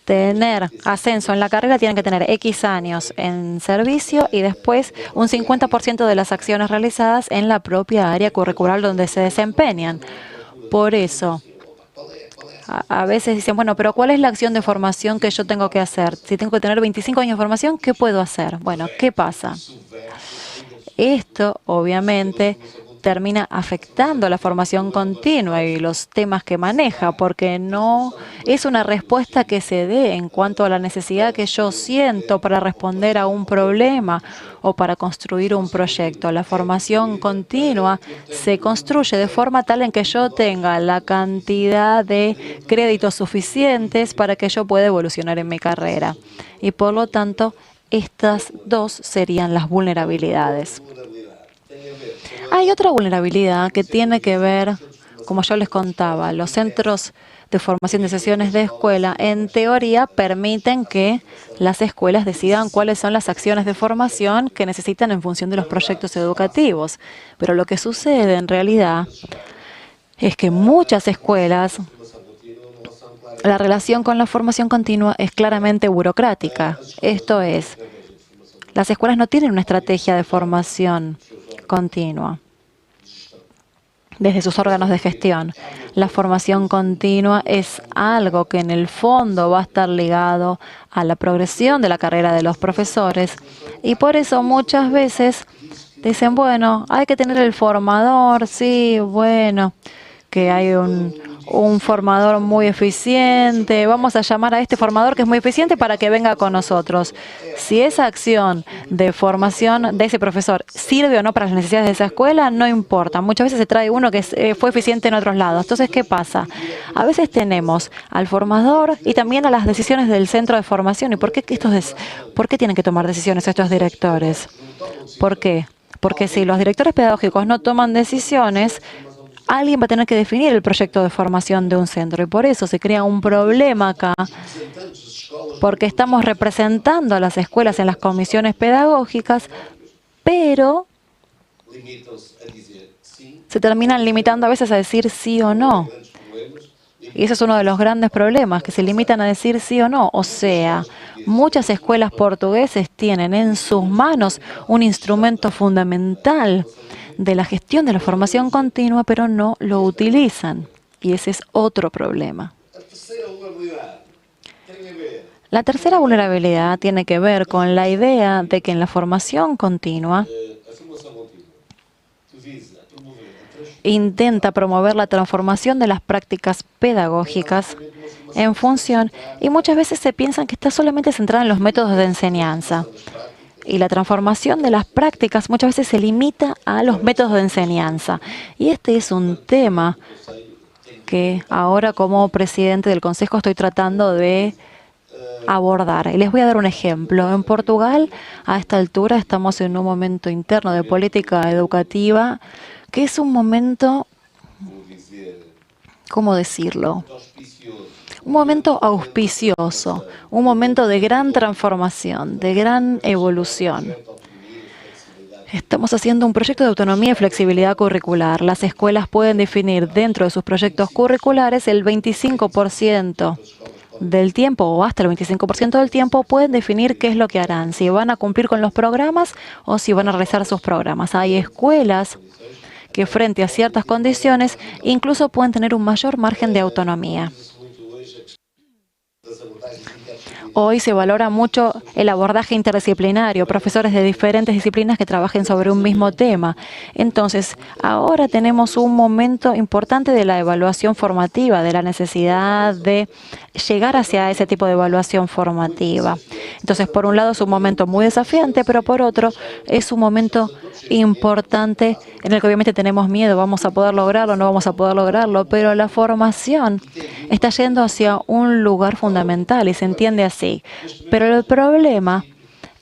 tener ascenso en la carrera tienen que tener X años en servicio y después un 50% de las acciones realizadas en la propia área curricular donde se desempeñan. Por eso, a veces dicen, bueno, pero ¿cuál es la acción de formación que yo tengo que hacer? Si tengo que tener 25 años de formación, ¿qué puedo hacer? Bueno, ¿qué pasa? Esto, obviamente, termina afectando la formación continua y los temas que maneja, porque no es una respuesta que se dé en cuanto a la necesidad que yo siento para responder a un problema o para construir un proyecto. La formación continua se construye de forma tal en que yo tenga la cantidad de créditos suficientes para que yo pueda evolucionar en mi carrera. Y por lo tanto, estas dos serían las vulnerabilidades. Hay otra vulnerabilidad que tiene que ver, como yo les contaba, los centros de formación de sesiones de escuela, en teoría, permiten que las escuelas decidan cuáles son las acciones de formación que necesitan en función de los proyectos educativos. Pero lo que sucede en realidad es que muchas escuelas La relación con la formación continua es claramente burocrática. Esto es, las escuelas no tienen una estrategia de formación continua desde sus órganos de gestión. La formación continua es algo que en el fondo va a estar ligado a la progresión de la carrera de los profesores y por eso muchas veces dicen, bueno, hay que tener el formador, sí, bueno, que hay un formador muy eficiente, vamos a llamar a este formador que es muy eficiente para que venga con nosotros. Si esa acción de formación de ese profesor sirve o no para las necesidades de esa escuela, no importa. Muchas veces se trae uno que fue eficiente en otros lados. Entonces, ¿qué pasa? A veces tenemos al formador y también a las decisiones del centro de formación. ¿Y por qué tienen que tomar decisiones estos directores? ¿Por qué? Porque si los directores pedagógicos no toman decisiones, alguien va a tener que definir el proyecto de formación de un centro y por eso se crea un problema acá, porque estamos representando a las escuelas en las comisiones pedagógicas, pero se terminan limitando a veces a decir sí o no. Y ese es uno de los grandes problemas, que se limitan a decir sí o no. O sea, muchas escuelas portuguesas tienen en sus manos un instrumento fundamental de la gestión de la formación continua, pero no lo utilizan. Y ese es otro problema. La tercera vulnerabilidad tiene que ver con la idea de que en la formación continua intenta promover la transformación de las prácticas pedagógicas en función, y muchas veces se piensan que está solamente centrada en los métodos de enseñanza. Y la transformación de las prácticas muchas veces se limita a los métodos de enseñanza. Y este es un tema que ahora como presidente del Consejo estoy tratando de abordar. Y les voy a dar un ejemplo. En Portugal, a esta altura, estamos en un momento interno de política educativa que es un momento, ¿cómo decirlo? Un momento auspicioso, un momento de gran transformación, de gran evolución. Estamos haciendo un proyecto de autonomía y flexibilidad curricular. Las escuelas pueden definir dentro de sus proyectos curriculares el 25% del tiempo o hasta el 25% del tiempo pueden definir qué es lo que harán, si van a cumplir con los programas o si van a realizar sus programas. Hay escuelas que frente a ciertas condiciones incluso pueden tener un mayor margen de autonomía. Hoy se valora mucho el abordaje interdisciplinario, profesores de diferentes disciplinas que trabajen sobre un mismo tema. Entonces, ahora tenemos un momento importante de la evaluación formativa, de la necesidad de llegar hacia ese tipo de evaluación formativa. Entonces, por un lado es un momento muy desafiante, pero por otro es un momento importante en el que obviamente tenemos miedo, vamos a poder lograrlo, no vamos a poder lograrlo, pero la formación está yendo hacia un lugar fundamental y se entiende así. Pero el problema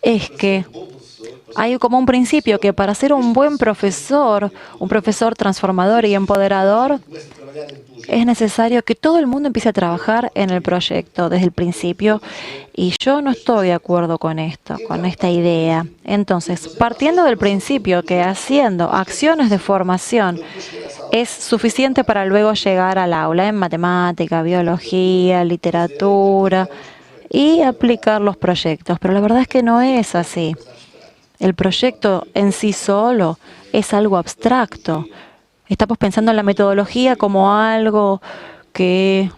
es que hay como un principio que para ser un buen profesor, un profesor transformador y empoderador, es necesario que todo el mundo empiece a trabajar en el proyecto desde el principio y yo no estoy de acuerdo con esto, con esta idea. Entonces, partiendo del principio que haciendo acciones de formación es suficiente para luego llegar al aula en matemática, biología, literatura y aplicar los proyectos, pero la verdad es que no es así. El proyecto en sí solo es algo abstracto. Estamos pensando en la metodología como algo que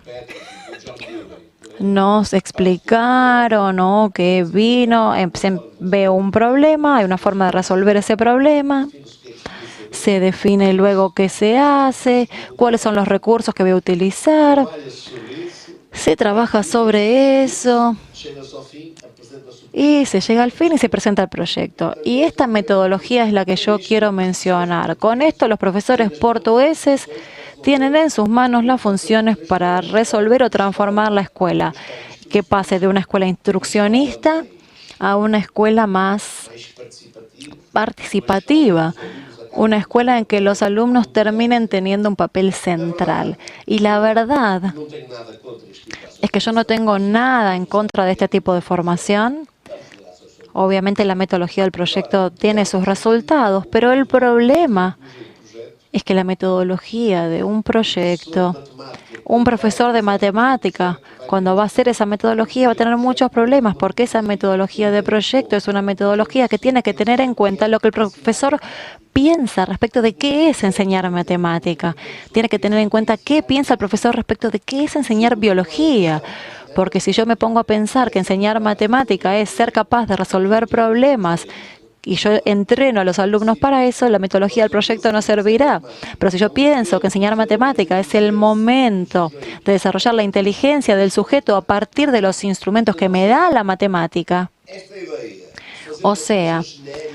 nos explicaron o que vino, se ve un problema, hay una forma de resolver ese problema, se define luego qué se hace, cuáles son los recursos que voy a utilizar, se trabaja sobre eso y se llega al fin y se presenta el proyecto. Y esta metodología es la que yo quiero mencionar. Con esto los profesores portugueses tienen en sus manos las funciones para resolver o transformar la escuela, que pase de una escuela instruccionista a una escuela más participativa, una escuela en que los alumnos terminen teniendo un papel central. Y la verdad es que yo no tengo nada en contra de este tipo de formación. Obviamente la metodología del proyecto tiene sus resultados, pero el problema es que la metodología de un proyecto, un profesor de matemática, cuando va a hacer esa metodología va a tener muchos problemas, porque esa metodología de proyecto es una metodología que tiene que tener en cuenta lo que el profesor piensa respecto de qué es enseñar matemática. Tiene que tener en cuenta qué piensa el profesor respecto de qué es enseñar biología. Porque si yo me pongo a pensar que enseñar matemática es ser capaz de resolver problemas y yo entreno a los alumnos para eso, la metodología del proyecto no servirá. Pero si yo pienso que enseñar matemática es el momento de desarrollar la inteligencia del sujeto a partir de los instrumentos que me da la matemática, o sea,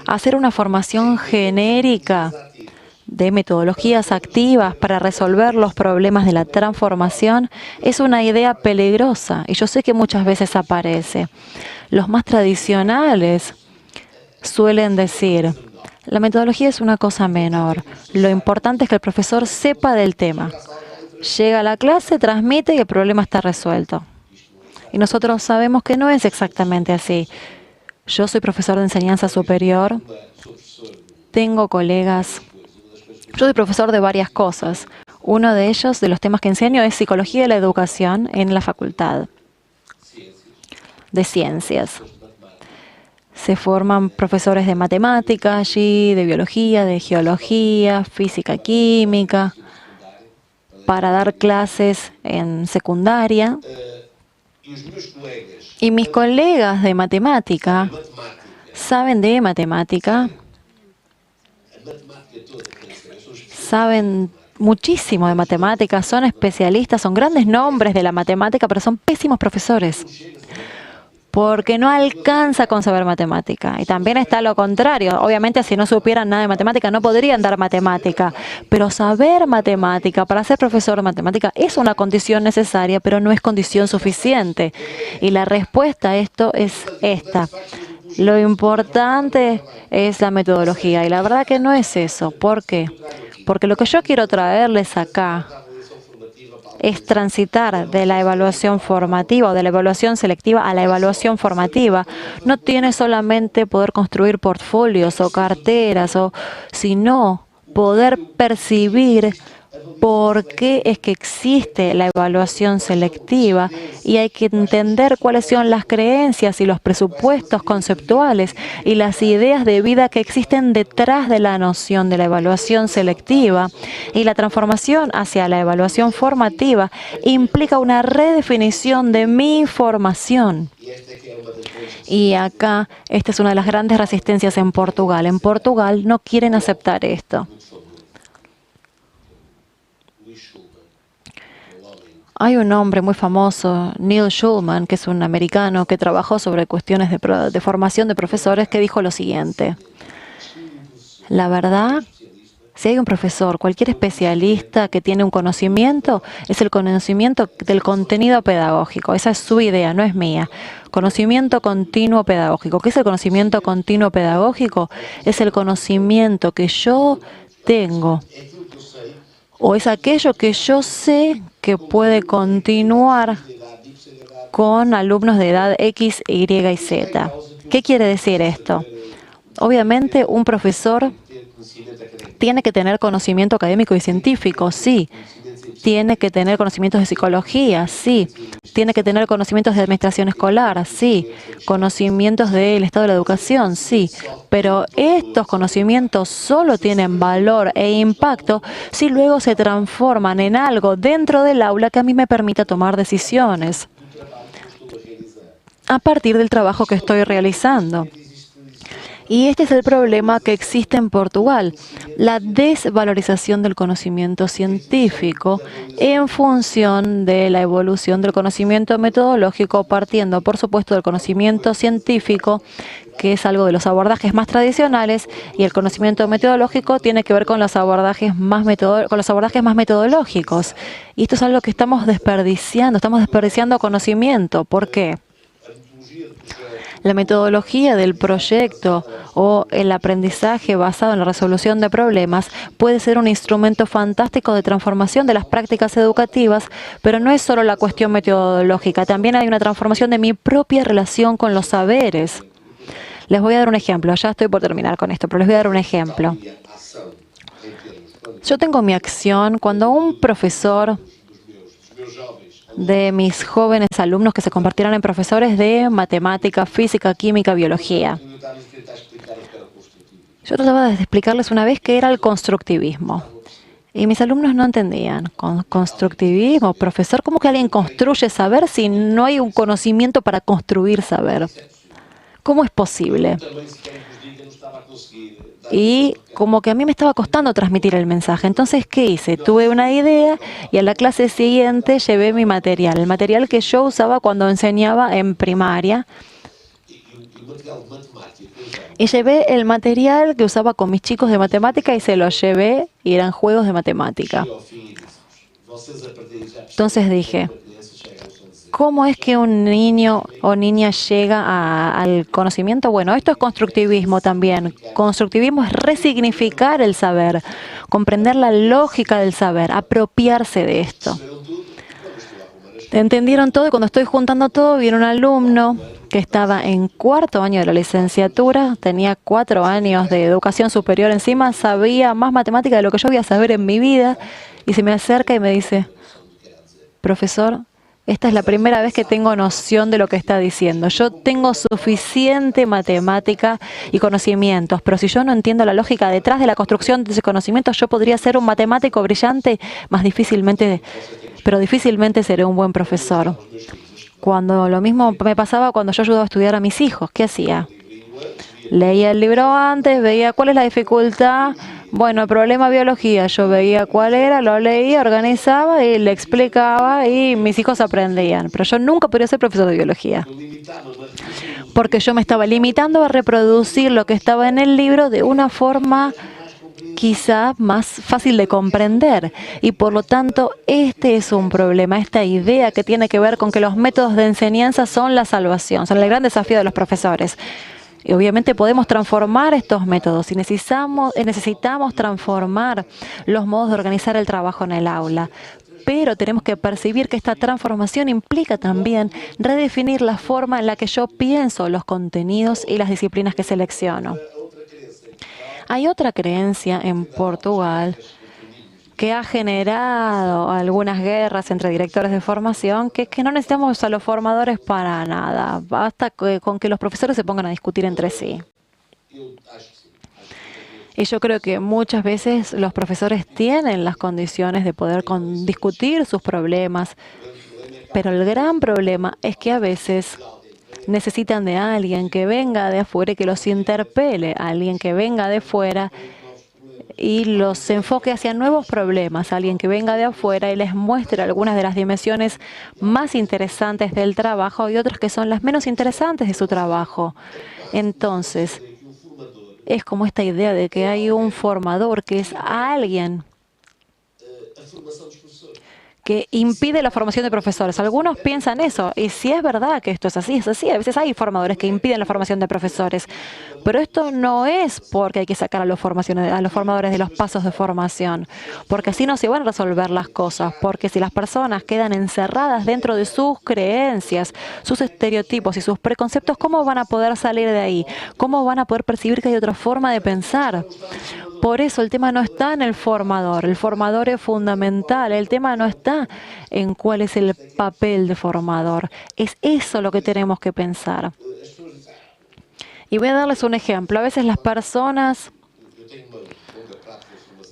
hacer una formación genérica de metodologías activas para resolver los problemas de la transformación, es una idea peligrosa y yo sé que muchas veces aparece. Los más tradicionales suelen decir, la metodología es una cosa menor, lo importante es que el profesor sepa del tema. Llega a la clase, transmite y el problema está resuelto. Y nosotros sabemos que no es exactamente así. Yo soy profesor de enseñanza superior, tengo colegas, yo soy profesor de varias cosas. Uno de ellos, de los temas que enseño, es psicología de la educación en la facultad de ciencias. Se forman profesores de matemática allí, de biología, de geología, física, química, para dar clases en secundaria. Y mis colegas de matemática saben de matemática, saben muchísimo de matemática, son especialistas, son grandes nombres de la matemática, pero son pésimos profesores, porque no alcanza con saber matemática. Y también está lo contrario. Obviamente, si no supieran nada de matemática, no podrían dar matemática. Pero saber matemática, para ser profesor de matemática, es una condición necesaria, pero no es condición suficiente. Y la respuesta a esto es esta. Lo importante es la metodología. Y la verdad que no es eso. ¿Por qué? Porque lo que yo quiero traerles acá es transitar de la evaluación formativa o de la evaluación selectiva a la evaluación formativa. No tiene solamente poder construir portfolios o carteras, sino poder percibir por qué es que existe la evaluación selectiva, y hay que entender cuáles son las creencias y los presupuestos conceptuales y las ideas de vida que existen detrás de la noción de la evaluación selectiva. Y la transformación hacia la evaluación formativa implica una redefinición de mi formación. Y acá, esta es una de las grandes resistencias en Portugal. En Portugal no quieren aceptar esto. Hay un hombre muy famoso, Neil Schulman, que es un americano que trabajó sobre cuestiones de formación de profesores, que dijo lo siguiente: la verdad, si hay un profesor, cualquier especialista que tiene un conocimiento, es el conocimiento del contenido pedagógico. Esa es su idea, no es mía. Conocimiento continuo pedagógico. ¿Qué es el conocimiento continuo pedagógico? Es el conocimiento que yo tengo, o es aquello que yo sé que puede continuar con alumnos de edad X, Y y Z. ¿Qué quiere decir esto? Obviamente, un profesor tiene que tener conocimiento académico y científico, sí. Tiene que tener conocimientos de psicología, sí. Tiene que tener conocimientos de administración escolar, sí. Conocimientos del estado de la educación, sí. Pero estos conocimientos solo tienen valor e impacto si luego se transforman en algo dentro del aula que a mí me permita tomar decisiones a partir del trabajo que estoy realizando. Y este es el problema que existe en Portugal, la desvalorización del conocimiento científico en función de la evolución del conocimiento metodológico, partiendo, por supuesto, del conocimiento científico, que es algo de los abordajes más tradicionales, y el conocimiento metodológico tiene que ver con los abordajes más metodológicos. Y esto es algo que estamos desperdiciando conocimiento. ¿Por qué? La metodología del proyecto o el aprendizaje basado en la resolución de problemas puede ser un instrumento fantástico de transformación de las prácticas educativas, pero no es solo la cuestión metodológica, también hay una transformación de mi propia relación con los saberes. Les voy a dar un ejemplo, ya estoy por terminar con esto, pero les voy a dar un ejemplo. Yo tengo mi acción cuando un profesor de mis jóvenes alumnos que se convirtieron en profesores de matemática, física, química, biología. Yo trataba de explicarles una vez qué era el constructivismo. Y mis alumnos no entendían. Constructivismo, profesor, ¿cómo que alguien construye saber si no hay un conocimiento para construir saber? ¿Cómo es posible? Y como que a mí me estaba costando transmitir el mensaje. Entonces, ¿qué hice? Tuve una idea y a la clase siguiente llevé mi material, el material que yo usaba cuando enseñaba en primaria. Y llevé el material que usaba con mis chicos de matemática y se los llevé y eran juegos de matemática. Entonces dije, ¿cómo es que un niño o niña llega al conocimiento? Bueno, esto es constructivismo también. Constructivismo es resignificar el saber, comprender la lógica del saber, apropiarse de esto. ¿Entendieron todo? Y cuando estoy juntando todo, viene un alumno que estaba en cuarto año de la licenciatura, tenía 4 años de educación superior encima, sabía más matemática de lo que yo voy a saber en mi vida, y se me acerca y me dice, profesor, esta es la primera vez que tengo noción de lo que está diciendo. Yo tengo suficiente matemática y conocimientos, pero si yo no entiendo la lógica detrás de la construcción de ese conocimiento, yo podría ser un matemático brillante, pero difícilmente seré un buen profesor. Cuando lo mismo me pasaba cuando yo ayudaba a estudiar a mis hijos, ¿qué hacía? Leía el libro antes, veía cuál es la dificultad. Bueno, el problema biología, yo veía cuál era, lo leía, organizaba y le explicaba y mis hijos aprendían. Pero yo nunca podría ser profesor de biología, porque yo me estaba limitando a reproducir lo que estaba en el libro de una forma quizá más fácil de comprender. Y por lo tanto, este es un problema, esta idea que tiene que ver con que los métodos de enseñanza son la salvación, son el gran desafío de los profesores. Y obviamente podemos transformar estos métodos y necesitamos transformar los modos de organizar el trabajo en el aula. Pero tenemos que percibir que esta transformación implica también redefinir la forma en la que yo pienso los contenidos y las disciplinas que selecciono. Hay otra creencia en Portugal que ha generado algunas guerras entre directores de formación, que es que no necesitamos a los formadores para nada, basta con que los profesores se pongan a discutir entre sí. Y yo creo que muchas veces los profesores tienen las condiciones de poder discutir sus problemas, pero el gran problema es que a veces necesitan de alguien que venga de afuera y que los interpele, alguien que venga de fuera y los enfoque hacia nuevos problemas, alguien que venga de afuera y les muestre algunas de las dimensiones más interesantes del trabajo y otras que son las menos interesantes de su trabajo. Entonces, es como esta idea de que hay un formador que es alguien que impide la formación de profesores. Algunos piensan eso, y si es verdad que esto es así, es así. A veces hay formadores que impiden la formación de profesores, pero esto no es porque hay que sacar a los formadores de los pasos de formación, porque así no se van a resolver las cosas, porque si las personas quedan encerradas dentro de sus creencias, sus estereotipos y sus preconceptos, ¿cómo van a poder salir de ahí? ¿Cómo van a poder percibir que hay otra forma de pensar? Por eso el tema no está en el formador es fundamental, el tema no está en cuál es el papel de formador, es eso lo que tenemos que pensar. Y voy a darles un ejemplo, a veces las personas,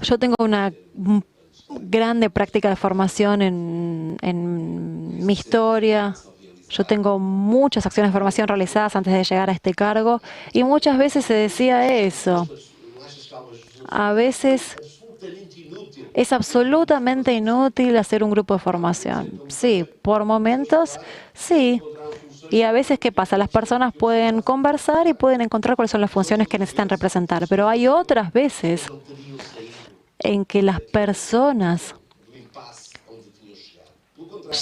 yo tengo una grande práctica de formación en mi historia. Yo tengo muchas acciones de formación realizadas antes de llegar a este cargo y muchas veces se decía eso. A veces es absolutamente inútil hacer un grupo de formación. Sí, por momentos, sí. Y a veces, ¿qué pasa? Las personas pueden conversar y pueden encontrar cuáles son las funciones que necesitan representar. Pero hay otras veces en que las personas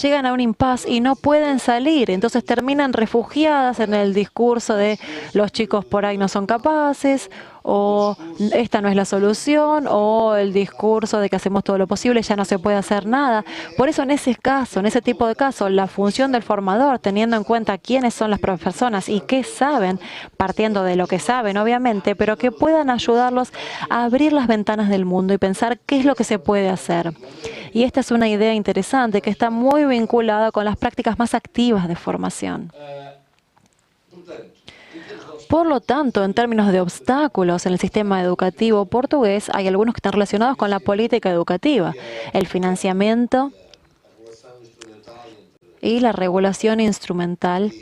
llegan a un impasse y no pueden salir. Entonces terminan refugiadas en el discurso de los chicos por ahí no son capaces, o esta no es la solución, o el discurso de que hacemos todo lo posible, ya no se puede hacer nada. Por eso en ese caso, en ese tipo de casos, la función del formador, teniendo en cuenta quiénes son las personas y qué saben, partiendo de lo que saben, obviamente, pero que puedan ayudarlos a abrir las ventanas del mundo y pensar qué es lo que se puede hacer. Y esta es una idea interesante que está muy vinculada con las prácticas más activas de formación. Por lo tanto, en términos de obstáculos en el sistema educativo portugués, hay algunos que están relacionados con la política educativa, el financiamiento y la regulación instrumental.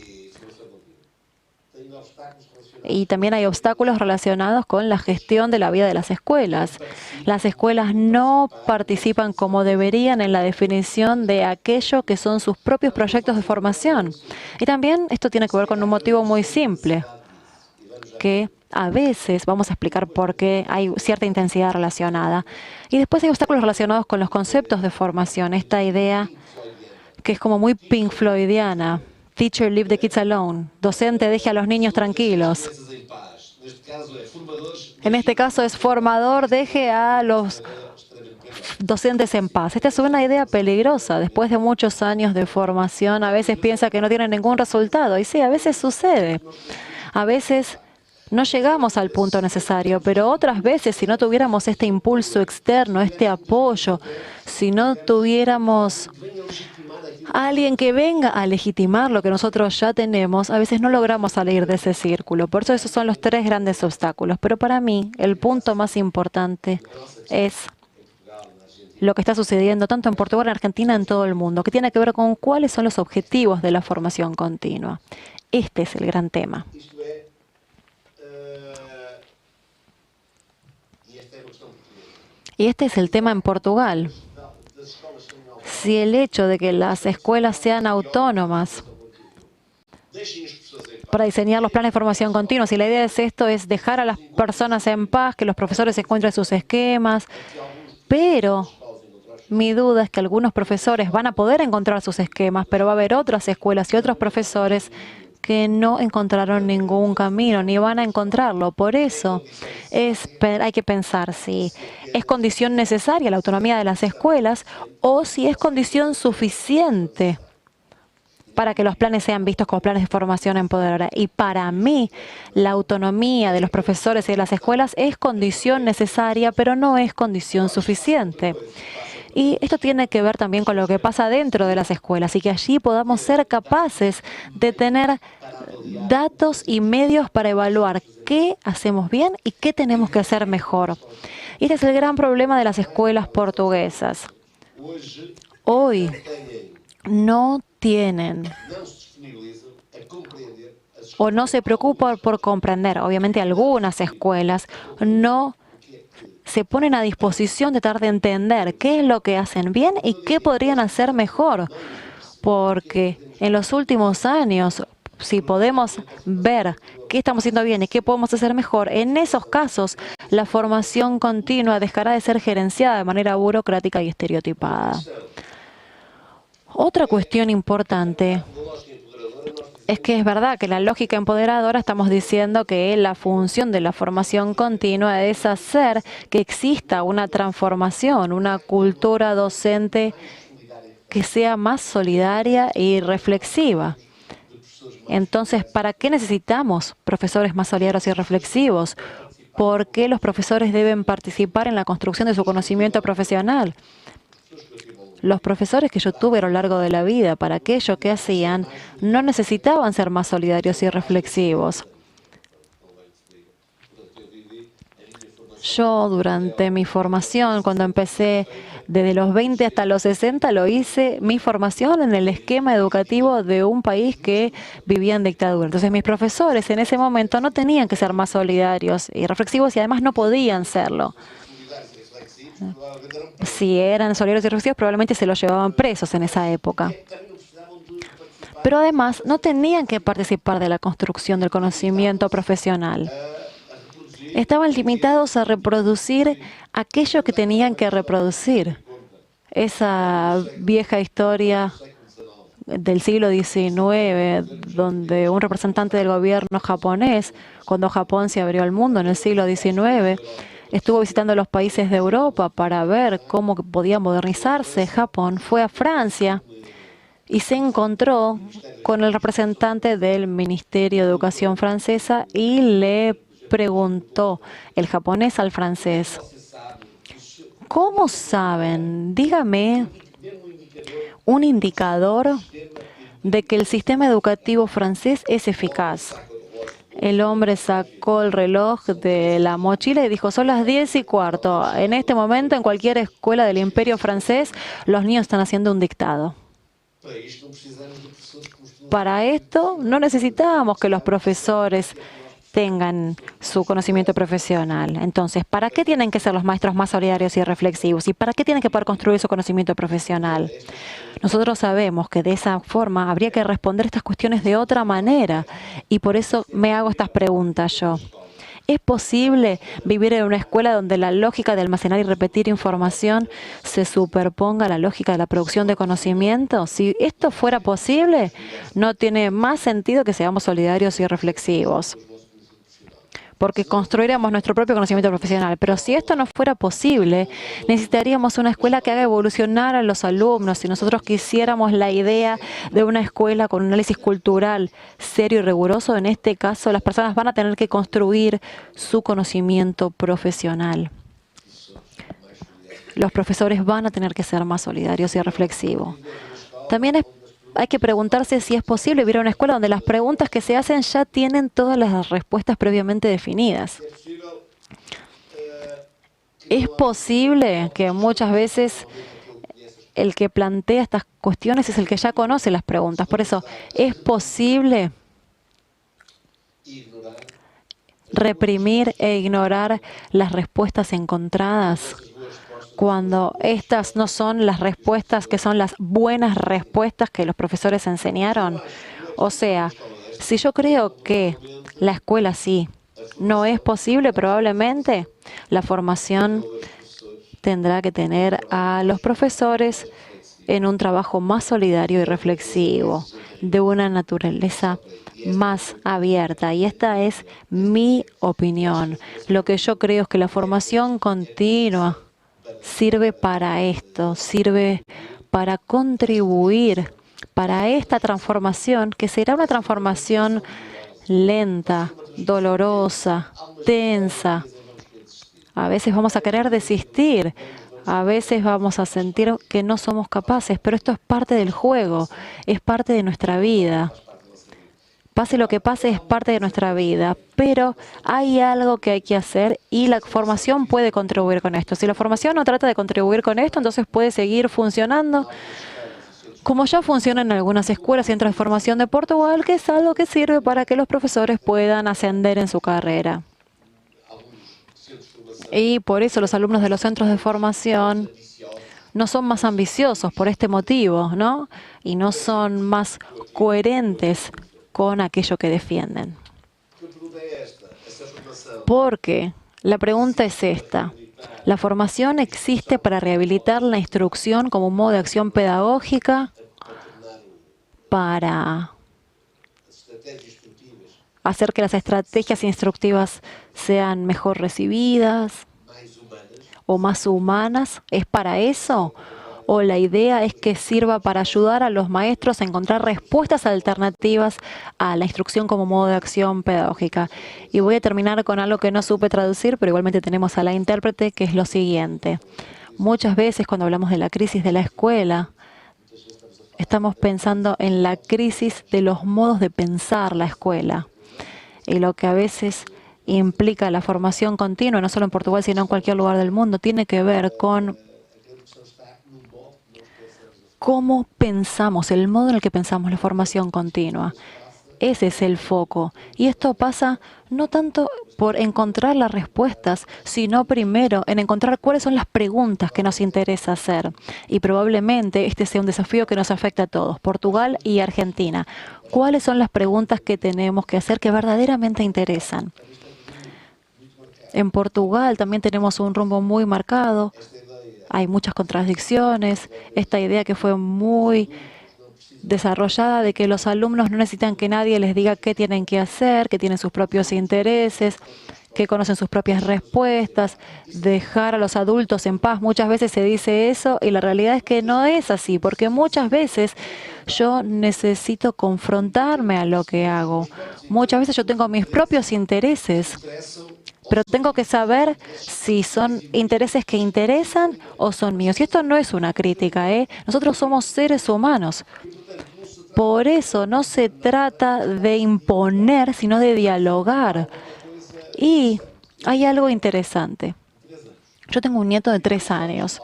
Y también hay obstáculos relacionados con la gestión de la vida de las escuelas. Las escuelas no participan como deberían en la definición de aquello que son sus propios proyectos de formación. Y también esto tiene que ver con un motivo muy simple, que a veces, vamos a explicar por qué hay cierta intensidad relacionada. Y después hay obstáculos relacionados con los conceptos de formación, esta idea que es como muy Pink Floydiana. Teacher, leave the kids alone. Docente, deje a los niños tranquilos. En este caso es formador, deje a los docentes en paz. Esta es una idea peligrosa. Después de muchos años de formación, a veces piensa que no tiene ningún resultado. Y sí, a veces sucede. A veces no llegamos al punto necesario, pero otras veces, si no tuviéramos este impulso externo, este apoyo, si no tuviéramos alguien que venga a legitimar lo que nosotros ya tenemos, a veces no logramos salir de ese círculo. Por eso esos son los tres grandes obstáculos. Pero para mí, el punto más importante es lo que está sucediendo tanto en Portugal, en Argentina, en todo el mundo, que tiene que ver con cuáles son los objetivos de la formación continua. Este es el gran tema. Y este es el tema en Portugal. Si el hecho de que las escuelas sean autónomas para diseñar los planes de formación continua, si la idea es esto, es dejar a las personas en paz, que los profesores encuentren sus esquemas, pero mi duda es que algunos profesores van a poder encontrar sus esquemas, pero va a haber otras escuelas y otros profesores que no encontraron ningún camino, ni van a encontrarlo. Por eso hay que pensar si es condición necesaria la autonomía de las escuelas o si es condición suficiente para que los planes sean vistos como planes de formación empoderadora. Y para mí, la autonomía de los profesores y de las escuelas es condición necesaria, pero no es condición suficiente. Y esto tiene que ver también con lo que pasa dentro de las escuelas y que allí podamos ser capaces de tener datos y medios para evaluar qué hacemos bien y qué tenemos que hacer mejor. Y este es el gran problema de las escuelas portuguesas. Hoy no tienen o no se preocupan por comprender. Obviamente algunas escuelas no se ponen a disposición de tratar de entender qué es lo que hacen bien y qué podrían hacer mejor. Porque en los últimos años, si podemos ver qué estamos haciendo bien y qué podemos hacer mejor, en esos casos la formación continua dejará de ser gerenciada de manera burocrática y estereotipada. Otra cuestión importante es que es verdad que la lógica empoderadora estamos diciendo que la función de la formación continua es hacer que exista una transformación, una cultura docente que sea más solidaria y reflexiva. Entonces, ¿para qué necesitamos profesores más solidarios y reflexivos? ¿Por qué los profesores deben participar en la construcción de su conocimiento profesional? Los profesores que yo tuve a lo largo de la vida, para aquello que hacían, no necesitaban ser más solidarios y reflexivos. Yo, durante mi formación, cuando empecé desde los 20 hasta los 60, lo hice mi formación en el esquema educativo de un país que vivía en dictadura. Entonces, mis profesores en ese momento no tenían que ser más solidarios y reflexivos y además no podían serlo. Si eran solidarios y reflexivos, probablemente se los llevaban presos en esa época. Pero además, no tenían que participar de la construcción del conocimiento profesional. Estaban limitados a reproducir aquello que tenían que reproducir. Esa vieja historia del siglo XIX, donde un representante del gobierno japonés, cuando Japón se abrió al mundo en el siglo XIX, estuvo visitando los países de Europa para ver cómo podía modernizarse Japón, fue a Francia y se encontró con el representante del Ministerio de Educación francesa y le preguntó, el japonés al francés, ¿cómo saben? Dígame un indicador de que el sistema educativo francés es eficaz. El hombre sacó el reloj de la mochila y dijo, son las 10:15. En este momento, en cualquier escuela del Imperio francés, los niños están haciendo un dictado. Para esto no necesitamos que los profesores tengan su conocimiento profesional. Entonces, ¿para qué tienen que ser los maestros más solidarios y reflexivos? ¿Y para qué tienen que poder construir su conocimiento profesional? Nosotros sabemos que de esa forma habría que responder estas cuestiones de otra manera. Y por eso me hago estas preguntas yo. ¿Es posible vivir en una escuela donde la lógica de almacenar y repetir información se superponga a la lógica de la producción de conocimiento? Si esto fuera posible, no tiene más sentido que seamos solidarios y reflexivos, porque construiremos nuestro propio conocimiento profesional. Pero si esto no fuera posible, necesitaríamos una escuela que haga evolucionar a los alumnos. Si nosotros quisiéramos la idea de una escuela con un análisis cultural serio y riguroso, en este caso las personas van a tener que construir su conocimiento profesional. Los profesores van a tener que ser más solidarios y reflexivos. También hay que preguntarse si es posible vivir en una escuela donde las preguntas que se hacen ya tienen todas las respuestas previamente definidas. Es posible que muchas veces el que plantea estas cuestiones es el que ya conoce las preguntas. Por eso, es posible reprimir e ignorar las respuestas encontradas cuando estas no son las respuestas que son las buenas respuestas que los profesores enseñaron. O sea, si yo creo que la escuela sí no es posible, probablemente la formación tendrá que tener a los profesores en un trabajo más solidario y reflexivo, de una naturaleza más abierta. Y esta es mi opinión. Lo que yo creo es que la formación continua sirve para esto, sirve para contribuir para esta transformación, que será una transformación lenta, dolorosa, tensa. A veces vamos a querer desistir, a veces vamos a sentir que no somos capaces, pero esto es parte del juego, es parte de nuestra vida. Pase lo que pase, es parte de nuestra vida, pero hay algo que hay que hacer y la formación puede contribuir con esto. Si la formación no trata de contribuir con esto, entonces puede seguir funcionando como ya funciona en algunas escuelas y centros de formación de Portugal, que es algo que sirve para que los profesores puedan ascender en su carrera. Y por eso los alumnos de los centros de formación no son más ambiciosos por este motivo, ¿no? Y no son más coherentes con aquello que defienden. Porque la pregunta es esta. ¿La formación existe para rehabilitar la instrucción como un modo de acción pedagógica, para hacer que las estrategias instructivas sean mejor recibidas o más humanas? ¿Es para eso? ¿O la idea es que sirva para ayudar a los maestros a encontrar respuestas alternativas a la instrucción como modo de acción pedagógica? Y voy a terminar con algo que no supe traducir, pero igualmente tenemos a la intérprete, que es lo siguiente. Muchas veces cuando hablamos de la crisis de la escuela, estamos pensando en la crisis de los modos de pensar la escuela. Y lo que a veces implica la formación continua, no solo en Portugal, sino en cualquier lugar del mundo, tiene que ver con cómo pensamos, el modo en el que pensamos la formación continua. Ese es el foco. Y esto pasa no tanto por encontrar las respuestas, sino primero en encontrar cuáles son las preguntas que nos interesa hacer. Y probablemente este sea un desafío que nos afecta a todos, Portugal y Argentina. ¿Cuáles son las preguntas que tenemos que hacer que verdaderamente interesan? En Portugal también tenemos un rumbo muy marcado. Hay muchas contradicciones. Esta idea que fue muy desarrollada de que los alumnos no necesitan que nadie les diga qué tienen que hacer, que tienen sus propios intereses, que conocen sus propias respuestas, dejar a los adultos en paz. Muchas veces se dice eso y la realidad es que no es así, porque muchas veces yo necesito confrontarme a lo que hago. Muchas veces yo tengo mis propios intereses, pero tengo que saber si son intereses que interesan o son míos. Y esto no es una crítica, ¿eh? Nosotros somos seres humanos. Por eso no se trata de imponer, sino de dialogar. Y hay algo interesante. Yo tengo un nieto de 3 años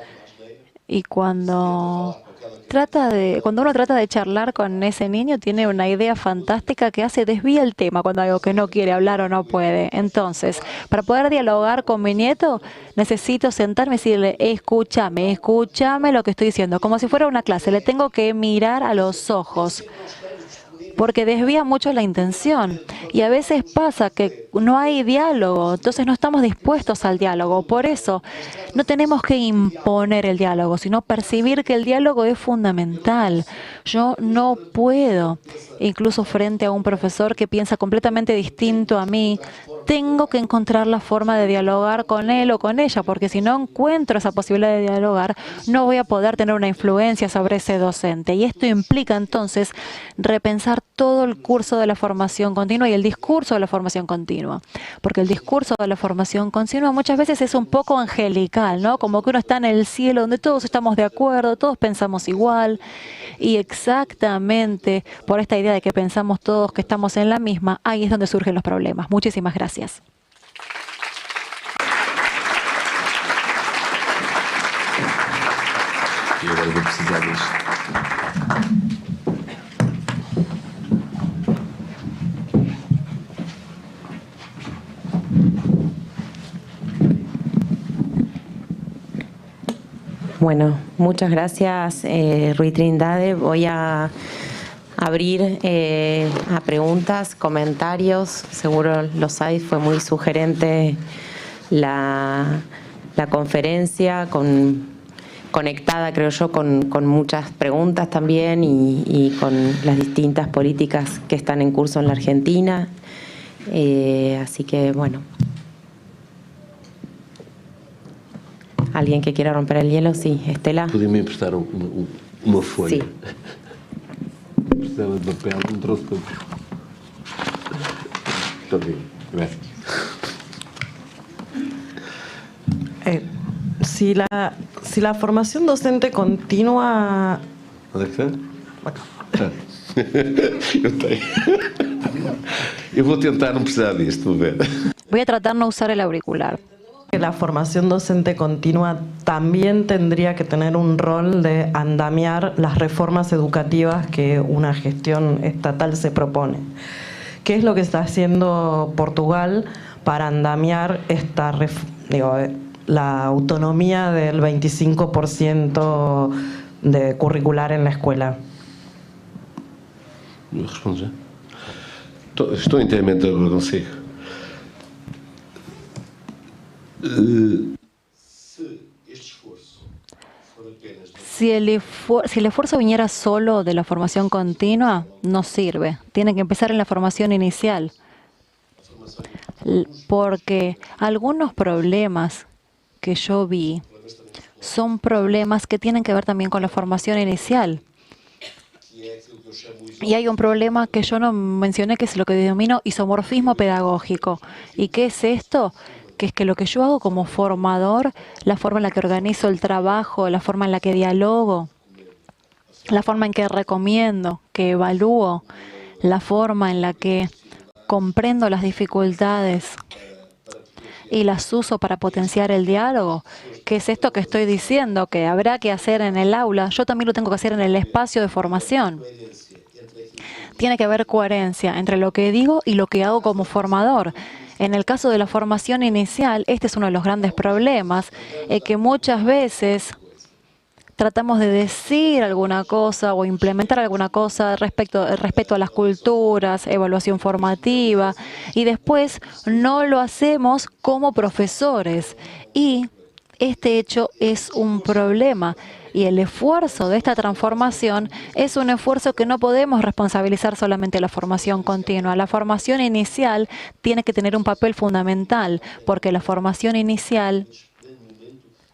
y cuando uno trata de charlar con ese niño, tiene una idea fantástica que desvía el tema cuando hay algo que no quiere hablar o no puede. Entonces, para poder dialogar con mi nieto, necesito sentarme y decirle, escúchame lo que estoy diciendo, como si fuera una clase. Le tengo que mirar a los ojos, porque desvía mucho la intención. Y a veces pasa que no hay diálogo, entonces no estamos dispuestos al diálogo. Por eso no tenemos que imponer el diálogo, sino percibir que el diálogo es fundamental. Yo no puedo, incluso frente a un profesor que piensa completamente distinto a mí, tengo que encontrar la forma de dialogar con él o con ella, porque si no encuentro esa posibilidad de dialogar, no voy a poder tener una influencia sobre ese docente. Y esto implica entonces repensar todo el curso de la formación continua y el discurso de la formación continua. Porque el discurso de la formación continua muchas veces es un poco angelical, ¿no? Como que uno está en el cielo donde todos estamos de acuerdo, todos pensamos igual. Y exactamente por esta idea de que pensamos todos que estamos en la misma, ahí es donde surgen los problemas. Muchísimas gracias. E agora vou precisar disto. Bueno, muchas gracias, Rui Trindade. Voy a abrir a preguntas, comentarios. Seguro los hay, fue muy sugerente la conferencia, conectada, creo yo, con muchas preguntas también y con las distintas políticas que están en curso en la Argentina. Así que, bueno. ¿Alguien que quiera romper el hielo? Sí, Estela. Podia-me emprestar uma folha? Sí. Precisava de papel, não trouxe papel. Muito bem, gracias. Si la formación docente continua... Onde é que está? Eu tenho. Eu vou tentar não precisar disto, vou ver. Voy a tratar no usar el auricular. Que la formación docente continua también tendría que tener un rol de andamiar las reformas educativas que una gestión estatal se propone. ¿Qué es lo que está haciendo Portugal para andamiar la autonomía del 25% de curricular en la escuela? Eu respondo já. Estou inteiramente de acordo consigo. Si el esfuerzo viniera solo de la formación continua, no sirve. Tiene que empezar en la formación inicial. Porque algunos problemas que yo vi son problemas que tienen que ver también con la formación inicial. Y hay un problema que yo no mencioné, que es lo que denomino isomorfismo pedagógico. ¿Y qué es esto? Que es que lo que yo hago como formador, la forma en la que organizo el trabajo, la forma en la que dialogo, la forma en que recomiendo, que evalúo, la forma en la que comprendo las dificultades y las uso para potenciar el diálogo, que es esto que estoy diciendo, que habrá que hacer en el aula, yo también lo tengo que hacer en el espacio de formación. Tiene que haber coherencia entre lo que digo y lo que hago como formador. En el caso de la formación inicial, este es uno de los grandes problemas, que muchas veces tratamos de decir alguna cosa o implementar alguna cosa respecto a las culturas, evaluación formativa, y después no lo hacemos como profesores. Y este hecho es un problema. Y el esfuerzo de esta transformación es un esfuerzo que no podemos responsabilizar solamente a la formación continua. La formación inicial tiene que tener un papel fundamental, porque la formación inicial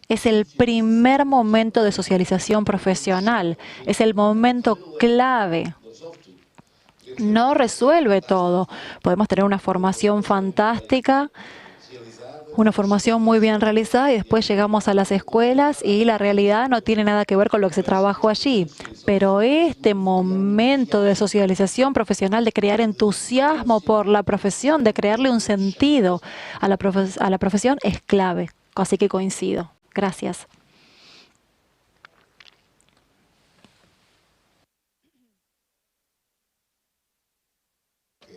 es el primer momento de socialización profesional, es el momento clave. No resuelve todo. Podemos tener una formación fantástica, una formación muy bien realizada y después llegamos a las escuelas y la realidad no tiene nada que ver con lo que se trabajó allí. Pero este momento de socialización profesional, de crear entusiasmo por la profesión, de crearle un sentido a la profesión es clave. Así que coincido. Gracias.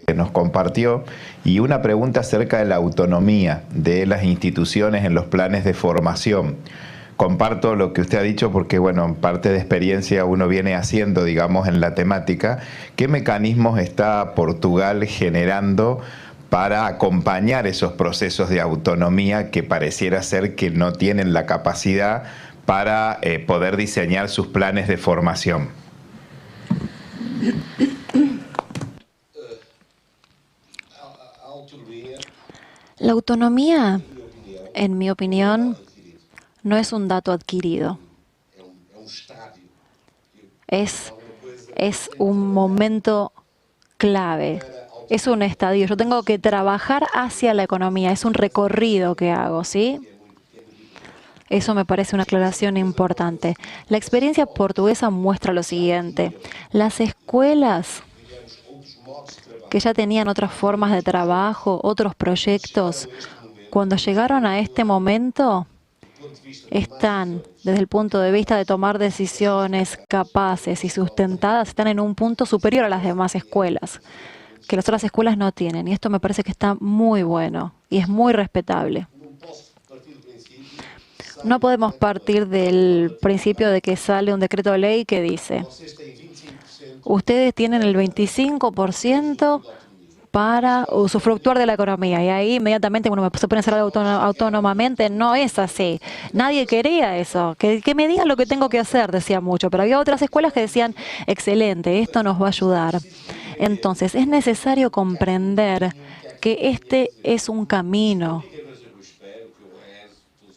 Que nos compartió, y una pregunta acerca de la autonomía de las instituciones en los planes de formación. Comparto lo que usted ha dicho porque, bueno, en parte de experiencia uno viene haciendo, digamos, en la temática. ¿Qué mecanismos está Portugal generando para acompañar esos procesos de autonomía que pareciera ser que no tienen la capacidad para poder diseñar sus planes de formación? La autonomía, en mi opinión, no es un dato adquirido. Es un momento clave. Es un estadio. Yo tengo que trabajar hacia la economía. Es un recorrido que hago, ¿sí? Eso me parece una aclaración importante. La experiencia portuguesa muestra lo siguiente. Las escuelas que ya tenían otras formas de trabajo, otros proyectos, cuando llegaron a este momento, están, desde el punto de vista de tomar decisiones capaces y sustentadas, están en un punto superior a las demás escuelas, que las otras escuelas no tienen. Y esto me parece que está muy bueno y es muy respetable. No podemos partir del principio de que sale un decreto de ley que dice: ustedes tienen el 25% para usufructuar de la economía. Y ahí inmediatamente uno se pone a hacer algo autónomamente. No es así. Nadie quería eso. Que me digan lo que tengo que hacer, decía mucho. Pero había otras escuelas que decían, excelente, esto nos va a ayudar. Entonces, es necesario comprender que este es un camino.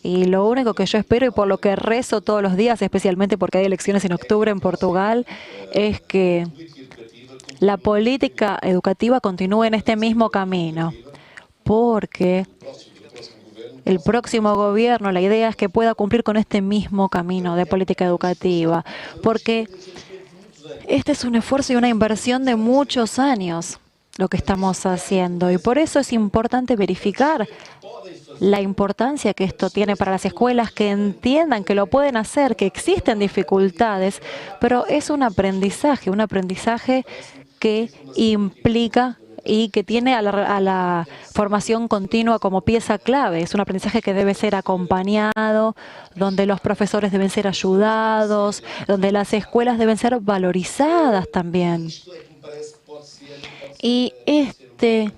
Y lo único que yo espero y por lo que rezo todos los días, especialmente porque hay elecciones en octubre en Portugal, es que la política educativa continúe en este mismo camino. Porque el próximo gobierno, la idea es que pueda cumplir con este mismo camino de política educativa. Porque este es un esfuerzo y una inversión de muchos años lo que estamos haciendo. Y por eso es importante verificar la importancia que esto tiene para las escuelas, que entiendan que lo pueden hacer, que existen dificultades, pero es un aprendizaje que implica y que tiene a la formación continua como pieza clave. Es un aprendizaje que debe ser acompañado, donde los profesores deben ser ayudados, donde las escuelas deben ser valorizadas también. Y este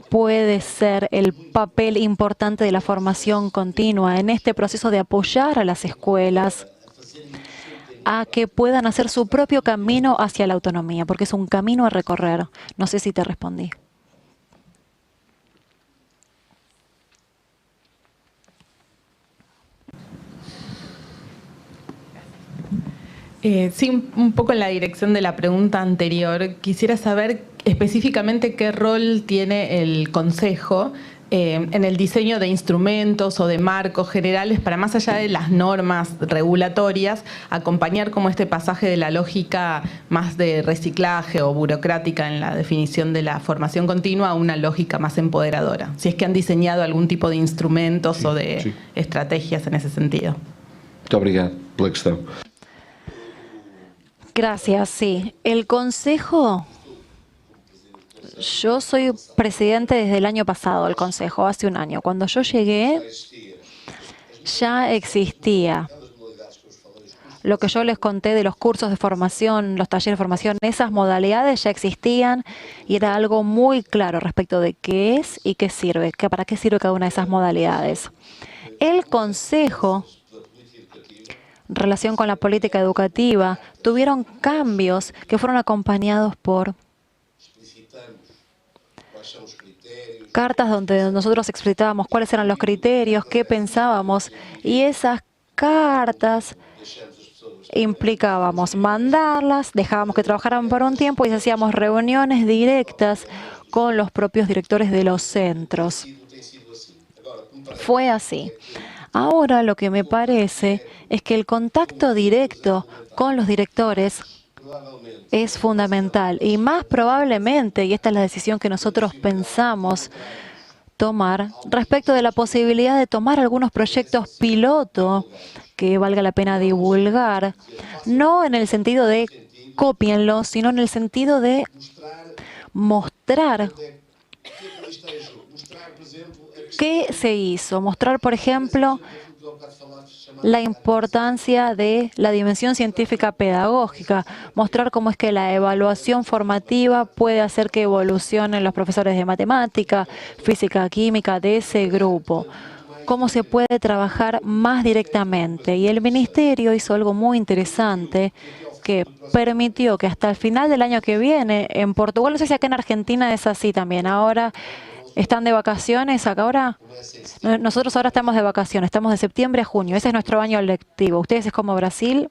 puede ser el papel importante de la formación continua en este proceso de apoyar a las escuelas a que puedan hacer su propio camino hacia la autonomía, porque es un camino a recorrer. No sé si te respondí. Sí, un poco en la dirección de la pregunta anterior. Quisiera saber específicamente qué rol tiene el Consejo en el diseño de instrumentos o de marcos generales para, más allá de las normas regulatorias, acompañar como este pasaje de la lógica más de reciclaje o burocrática en la definición de la formación continua a una lógica más empoderadora. Si es que han diseñado algún tipo de instrumentos o de estrategias en ese sentido. Muito obrigado pela questão. Gracias, sí. El Consejo, yo soy presidente desde el año pasado del Consejo, hace un año. Cuando yo llegué, ya existía lo que yo les conté de los cursos de formación, los talleres de formación, esas modalidades ya existían y era algo muy claro respecto de qué es y qué sirve, para qué sirve cada una de esas modalidades. El Consejo, en relación con la política educativa, tuvieron cambios que fueron acompañados por cartas donde nosotros explicábamos cuáles eran los criterios, qué pensábamos, y esas cartas implicábamos mandarlas, dejábamos que trabajaran por un tiempo y hacíamos reuniones directas con los propios directores de los centros. Fue así. Ahora lo que me parece es que el contacto directo con los directores es fundamental y más probablemente, y esta es la decisión que nosotros pensamos tomar, respecto de la posibilidad de tomar algunos proyectos piloto que valga la pena divulgar, no en el sentido de cópienlo, sino en el sentido de mostrar qué se hizo. Mostrar, por ejemplo, la importancia de la dimensión científica pedagógica, mostrar cómo es que la evaluación formativa puede hacer que evolucionen los profesores de matemática, física, química de ese grupo, cómo se puede trabajar más directamente. Y el Ministerio hizo algo muy interesante que permitió que hasta el final del año que viene, en Portugal, no sé si acá en Argentina es así también, ahora están de vacaciones, ahora nosotros ahora estamos de vacaciones, estamos de septiembre a junio, ese es nuestro año lectivo. ¿Ustedes es como Brasil?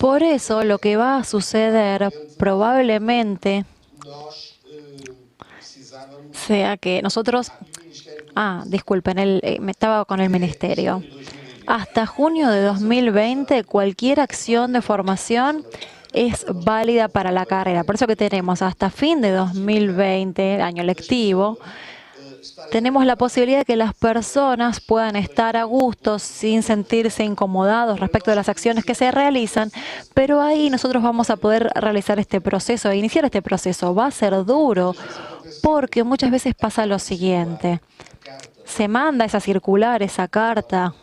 Por eso lo que va a suceder probablemente sea que nosotros... disculpen, me estaba con el Ministerio. Hasta junio de 2020, cualquier acción de formación es válida para la carrera. Por eso que tenemos hasta fin de 2020, año lectivo, tenemos la posibilidad de que las personas puedan estar a gusto sin sentirse incomodados respecto de las acciones que se realizan, pero ahí nosotros vamos a poder realizar este proceso, iniciar este proceso. Va a ser duro porque muchas veces pasa lo siguiente. Se manda esa circular, esa carta,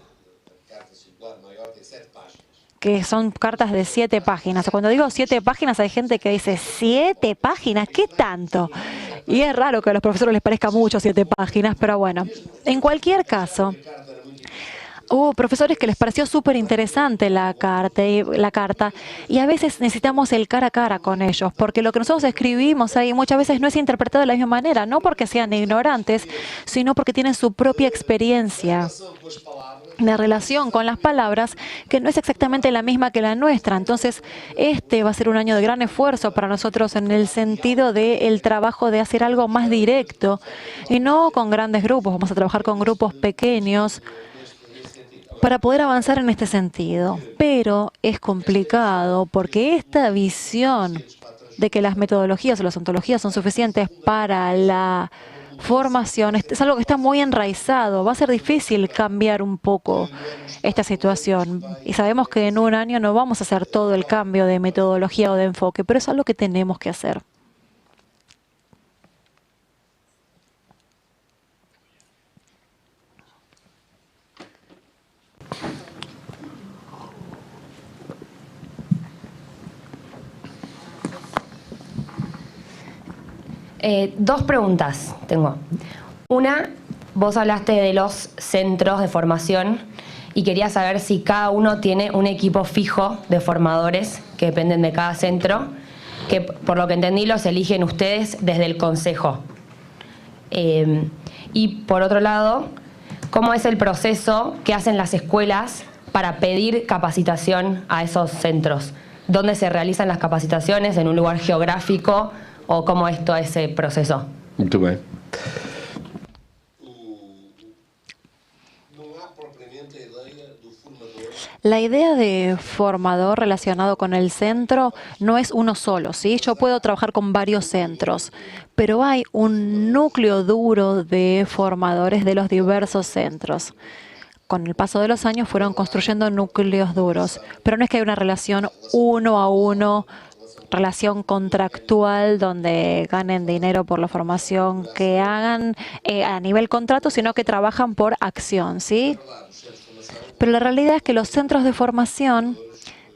que son cartas de 7 páginas. Cuando digo 7 páginas, hay gente que dice, ¿7 páginas? ¿Qué tanto? Y es raro que a los profesores les parezca mucho 7 páginas, pero bueno, en cualquier caso, hubo profesores que les pareció súper interesante la carta y a veces necesitamos el cara a cara con ellos, porque lo que nosotros escribimos ahí muchas veces no es interpretado de la misma manera, no porque sean ignorantes, sino porque tienen su propia experiencia de relación con las palabras que no es exactamente la misma que la nuestra. Entonces, este va a ser un año de gran esfuerzo para nosotros en el sentido del trabajo de hacer algo más directo y no con grandes grupos. Vamos a trabajar con grupos pequeños para poder avanzar en este sentido. Pero es complicado porque esta visión de que las metodologías o las ontologías son suficientes para la formación es algo que está muy enraizado. Va a ser difícil cambiar un poco esta situación. Y sabemos que en un año no vamos a hacer todo el cambio de metodología o de enfoque, pero es algo que tenemos que hacer. Dos preguntas tengo. Una, vos hablaste de los centros de formación y quería saber si cada uno tiene un equipo fijo de formadores que dependen de cada centro, que por lo que entendí los eligen ustedes desde el consejo. Y por otro lado, ¿cómo es el proceso que hacen las escuelas para pedir capacitación a esos centros? ¿Dónde se realizan las capacitaciones? ¿En un lugar geográfico? ¿O cómo es todo ese proceso? Muito bem. La idea de formador relacionado con el centro no es uno solo, ¿sí? Yo puedo trabajar con varios centros, pero hay un núcleo duro de formadores de los diversos centros. Con el paso de los años fueron construyendo núcleos duros, pero no es que haya una relación uno a uno relación contractual donde ganen dinero por la formación que hagan a nivel contrato, sino que trabajan por acción, ¿sí? Pero la realidad es que los centros de formación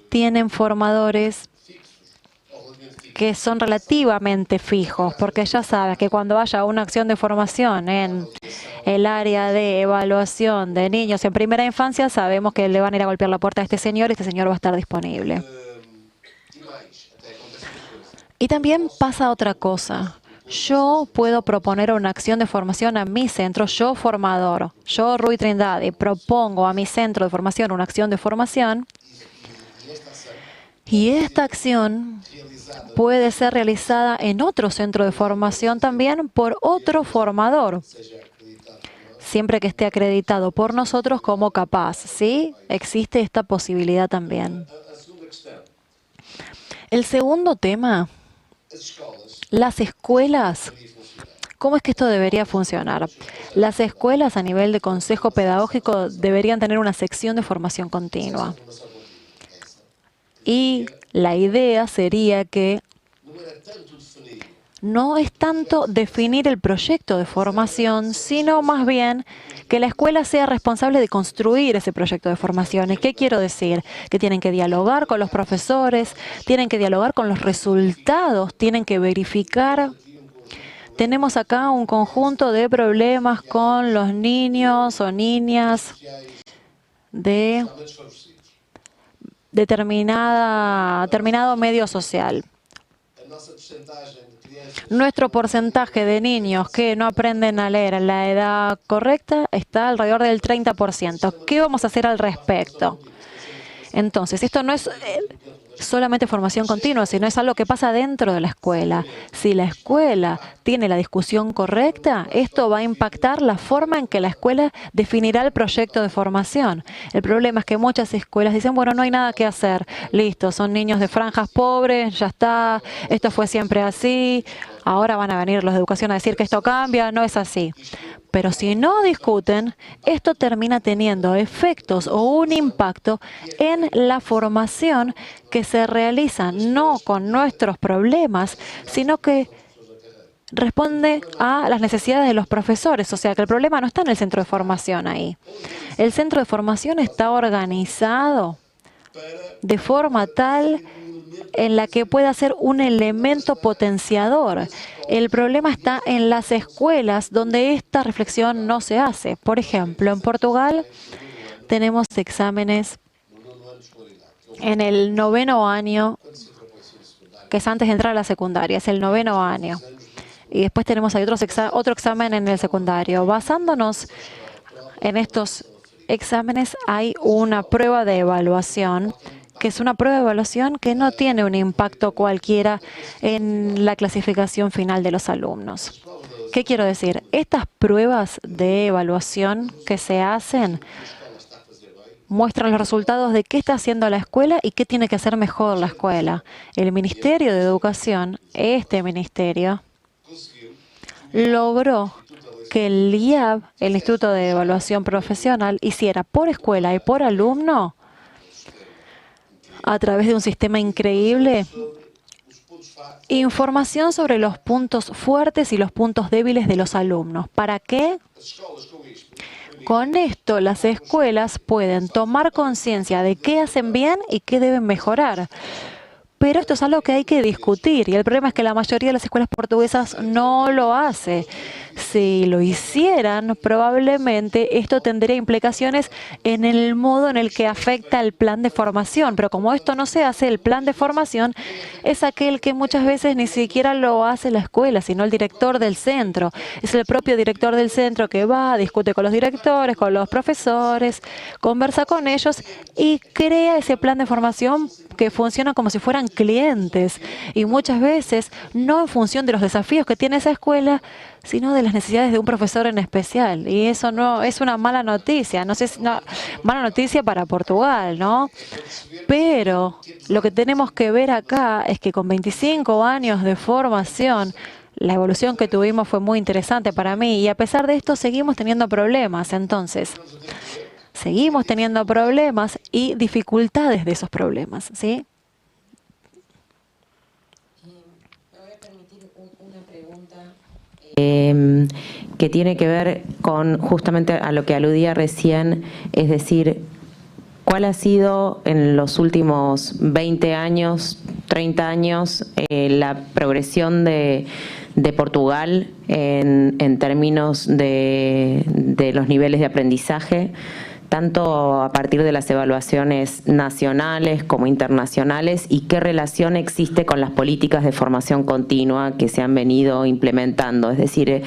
tienen formadores que son relativamente fijos, porque ya sabes que cuando haya una acción de formación en el área de evaluación de niños en primera infancia, sabemos que le van a ir a golpear la puerta a este señor y este señor va a estar disponible. Y también pasa otra cosa. Yo puedo proponer una acción de formación a mi centro, yo formador, yo Rui Trindade, propongo a mi centro de formación una acción de formación y esta acción puede ser realizada en otro centro de formación también por otro formador, siempre que esté acreditado por nosotros como capaz, ¿sí? Existe esta posibilidad también. El segundo tema, las escuelas. ¿Cómo es que esto debería funcionar? Las escuelas a nivel de consejo pedagógico deberían tener una sección de formación continua. Y la idea sería que no es tanto definir el proyecto de formación, sino más bien que la escuela sea responsable de construir ese proyecto de formación. ¿Y qué quiero decir? Que tienen que dialogar con los profesores, tienen que dialogar con los resultados, tienen que verificar. Tenemos acá un conjunto de problemas con los niños o niñas de determinado medio social. Nuestro porcentaje de niños que no aprenden a leer a la edad correcta está alrededor del 30%. ¿Qué vamos a hacer al respecto? Entonces, esto no es solamente formación continua, sino es algo que pasa dentro de la escuela. Si la escuela tiene la discusión correcta, esto va a impactar la forma en que la escuela definirá el proyecto de formación. El problema es que muchas escuelas dicen, bueno, no hay nada que hacer. Listo, son niños de franjas pobres, ya está, esto fue siempre así. Ahora van a venir los de educación a decir que esto cambia. No es así. Pero si no discuten, esto termina teniendo efectos o un impacto en la formación que se realiza no con nuestros problemas, sino que responde a las necesidades de los profesores. O sea, que el problema no está en el centro de formación ahí. El centro de formación está organizado de forma tal en la que pueda ser un elemento potenciador. El problema está en las escuelas donde esta reflexión no se hace. Por ejemplo, en Portugal tenemos exámenes en el 9º año, que es antes de entrar a la secundaria, es el 9º año. Y después tenemos ahí otro examen en el secundario. Basándonos en estos exámenes hay una prueba de evaluación, que es una prueba de evaluación que no tiene un impacto cualquiera en la clasificación final de los alumnos. ¿Qué quiero decir? Estas pruebas de evaluación que se hacen muestran los resultados de qué está haciendo la escuela y qué tiene que hacer mejor la escuela. El Ministerio de Educación, este ministerio, logró que el IAB, el Instituto de Evaluación Profesional, hiciera por escuela y por alumno, a través de un sistema increíble, información sobre los puntos fuertes y los puntos débiles de los alumnos. ¿Para qué? Con esto las escuelas pueden tomar conciencia de qué hacen bien y qué deben mejorar. Pero esto es algo que hay que discutir y el problema es que la mayoría de las escuelas portuguesas no lo hace. Si lo hicieran, probablemente esto tendría implicaciones en el modo en el que afecta el plan de formación. Pero como esto no se hace, el plan de formación es aquel que muchas veces ni siquiera lo hace la escuela, sino el director del centro. Es el propio director del centro que va, discute con los directores, con los profesores, conversa con ellos y crea ese plan de formación que funciona como si fueran clientes y muchas veces no en función de los desafíos que tiene esa escuela, sino de las necesidades de un profesor en especial. Y eso no es una mala noticia, no sé si mala noticia para Portugal, ¿no? Pero lo que tenemos que ver acá es que con 25 años de formación, la evolución que tuvimos fue muy interesante para mí y a pesar de esto seguimos teniendo problemas. Entonces, seguimos teniendo problemas y dificultades de esos problemas, ¿sí? que tiene que ver con justamente a lo que aludía recién, es decir, ¿cuál ha sido en los últimos 20 años, 30 años, la progresión de Portugal en términos de los niveles de aprendizaje, tanto a partir de las evaluaciones nacionales como internacionales, y qué relación existe con las políticas de formación continua que se han venido implementando? Es decir,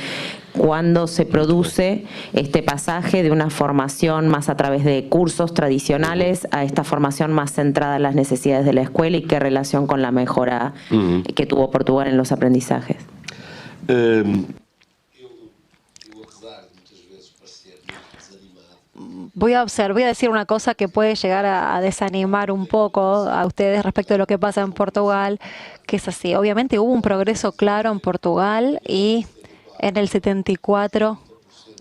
¿cuándo se produce este pasaje de una formación más a través de cursos tradicionales a esta formación más centrada en las necesidades de la escuela, y qué relación con la mejora que tuvo Portugal en los aprendizajes? Voy a decir una cosa que puede llegar a desanimar un poco a ustedes respecto de lo que pasa en Portugal, que es así. Obviamente hubo un progreso claro en Portugal y en el 74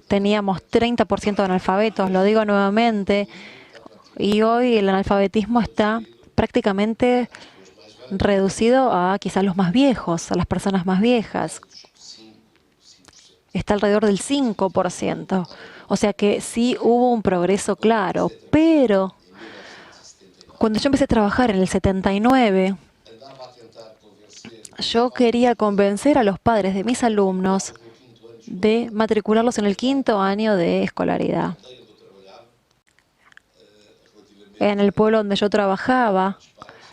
teníamos 30% de analfabetos, lo digo nuevamente, y hoy el analfabetismo está prácticamente reducido a quizás los más viejos, a las personas más viejas. Está alrededor del 5%. O sea que sí hubo un progreso claro, pero cuando yo empecé a trabajar en el 79, yo quería convencer a los padres de mis alumnos de matricularlos en el 5º año de escolaridad. En el pueblo donde yo trabajaba,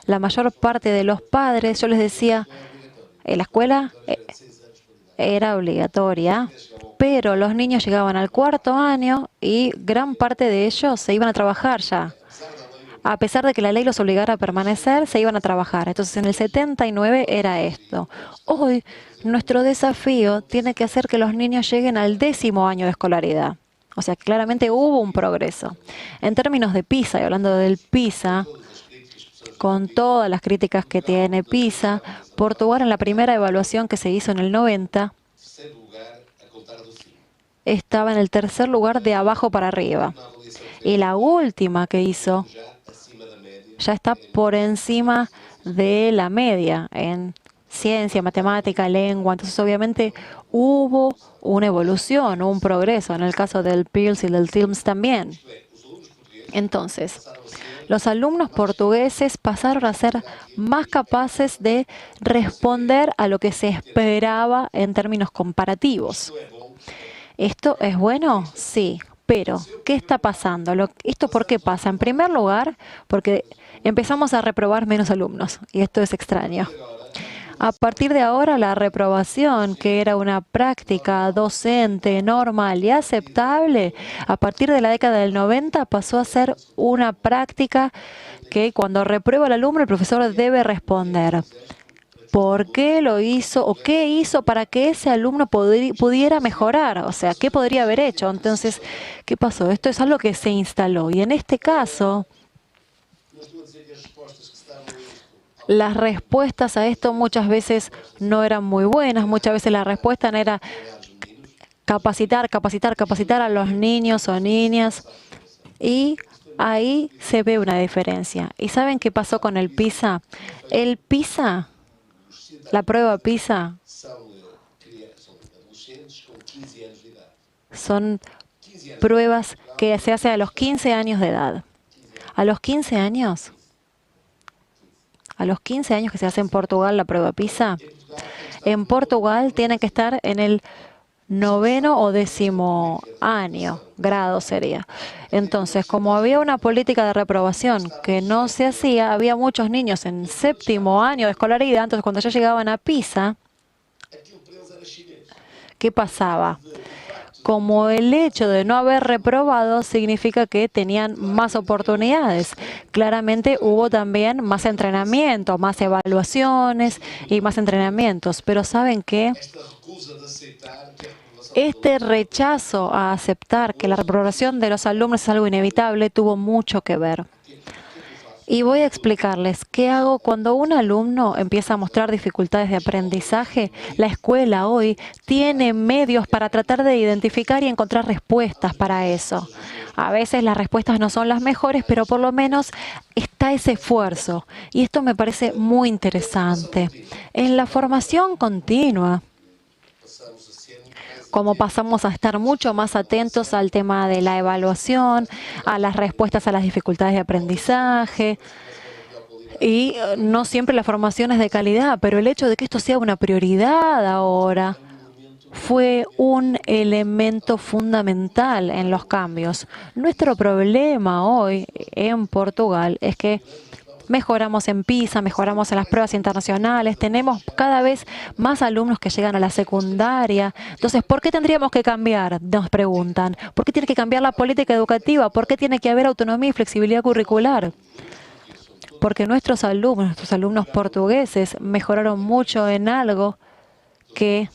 la mayor parte de los padres, yo les decía, la escuela era obligatoria, pero los niños llegaban al 4º año y gran parte de ellos se iban a trabajar ya. A pesar de que la ley los obligara a permanecer, se iban a trabajar. Entonces, en el 79 era esto. Hoy, nuestro desafío tiene que hacer que los niños lleguen al 10º año de escolaridad. O sea, claramente hubo un progreso. En términos de PISA, y hablando del PISA, con todas las críticas que tiene PISA, Portugal en la primera evaluación que se hizo en el 90, estaba en el 3er lugar de abajo para arriba. Y la última que hizo ya está por encima de la media en ciencia, matemática, lengua. Entonces, obviamente, hubo una evolución, un progreso. En el caso del PIRLS y del TIMSS también. Entonces, los alumnos portugueses pasaron a ser más capaces de responder a lo que se esperaba en términos comparativos. ¿Esto es bueno? Sí. Pero, ¿qué está pasando? ¿Esto por qué pasa? En primer lugar, porque empezamos a reprobar menos alumnos. Y esto es extraño. A partir de ahora, la reprobación, que era una práctica docente normal y aceptable, a partir de la década del 90 pasó a ser una práctica que cuando reprueba el alumno, el profesor debe responder. ¿Por qué lo hizo o qué hizo para que ese alumno pudiera mejorar? O sea, ¿qué podría haber hecho? Entonces, ¿qué pasó? Esto es algo que se instaló. Y en este caso, las respuestas a esto muchas veces no eran muy buenas. Muchas veces la respuesta era capacitar a los niños o niñas. Y ahí se ve una diferencia. ¿Y saben qué pasó con el PISA? El PISA, la prueba PISA, son pruebas que se hacen a los 15 años de edad. A los 15 años que se hace en Portugal la prueba PISA, en Portugal tiene que estar en el 9º o 10º año, grado sería. Entonces, como había una política de reprobación que no se hacía, había muchos niños en 7º año de escolaridad. Entonces, cuando ya llegaban a PISA, ¿qué pasaba? Como el hecho de no haber reprobado significa que tenían más oportunidades. Claramente hubo también más entrenamiento, más evaluaciones y más entrenamientos. Pero ¿saben qué? Este rechazo a aceptar que la reprobación de los alumnos es algo inevitable tuvo mucho que ver. Y voy a explicarles qué hago cuando un alumno empieza a mostrar dificultades de aprendizaje. La escuela hoy tiene medios para tratar de identificar y encontrar respuestas para eso. A veces las respuestas no son las mejores, pero por lo menos está ese esfuerzo. Y esto me parece muy interesante. En la formación continua, cómo pasamos a estar mucho más atentos al tema de la evaluación, a las respuestas a las dificultades de aprendizaje. Y no siempre la formación es de calidad, pero el hecho de que esto sea una prioridad ahora fue un elemento fundamental en los cambios. Nuestro problema hoy en Portugal es que mejoramos en PISA, mejoramos en las pruebas internacionales, tenemos cada vez más alumnos que llegan a la secundaria. Entonces, ¿por qué tendríamos que cambiar? Nos preguntan. ¿Por qué tiene que cambiar la política educativa? ¿Por qué tiene que haber autonomía y flexibilidad curricular? Porque nuestros alumnos portugueses mejoraron mucho en algo que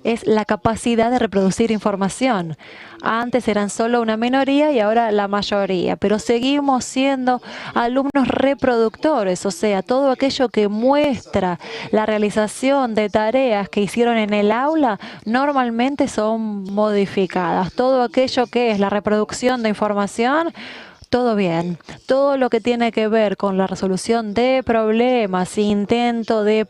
es la capacidad de reproducir información. Antes eran solo una minoría y ahora la mayoría, pero seguimos siendo alumnos reproductores, o sea, todo aquello que muestra la realización de tareas que hicieron en el aula normalmente son modificadas. Todo aquello que es la reproducción de información, todo bien. Todo lo que tiene que ver con la resolución de problemas, intento de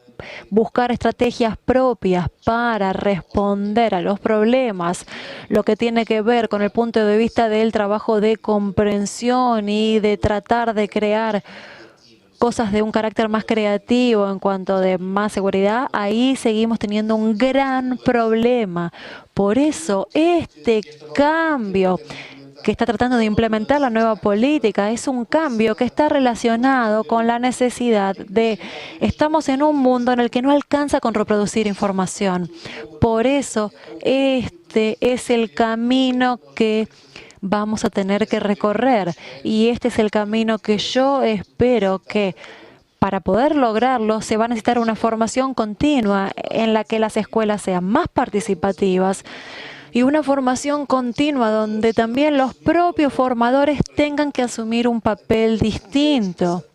buscar estrategias propias para responder a los problemas, lo que tiene que ver con el punto de vista del trabajo de comprensión y de tratar de crear cosas de un carácter más creativo en cuanto de más seguridad, ahí seguimos teniendo un gran problema. Por eso este cambio que está tratando de implementar la nueva política es un cambio que está relacionado con la necesidad de... Estamos en un mundo en el que no alcanza con reproducir información. Por eso este es el camino que vamos a tener que recorrer. Y este es el camino que yo espero que para poder lograrlo se va a necesitar una formación continua en la que las escuelas sean más participativas, y una formación continua donde también los propios formadores tengan que asumir un papel distinto.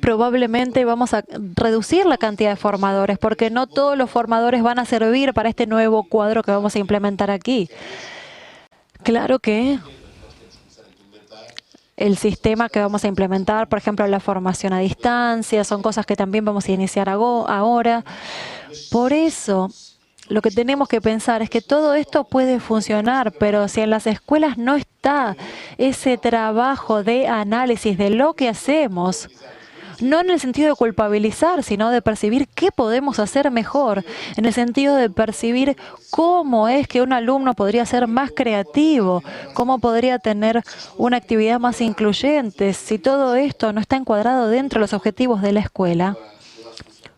Probablemente vamos a reducir la cantidad de formadores porque no todos los formadores van a servir para este nuevo cuadro que vamos a implementar aquí. Claro que el sistema que vamos a implementar, por ejemplo, la formación a distancia, son cosas que también vamos a iniciar ahora. Por eso, lo que tenemos que pensar es que todo esto puede funcionar, pero si en las escuelas no está ese trabajo de análisis de lo que hacemos, no en el sentido de culpabilizar, sino de percibir qué podemos hacer mejor, en el sentido de percibir cómo es que un alumno podría ser más creativo, cómo podría tener una actividad más incluyente. Si todo esto no está encuadrado dentro de los objetivos de la escuela,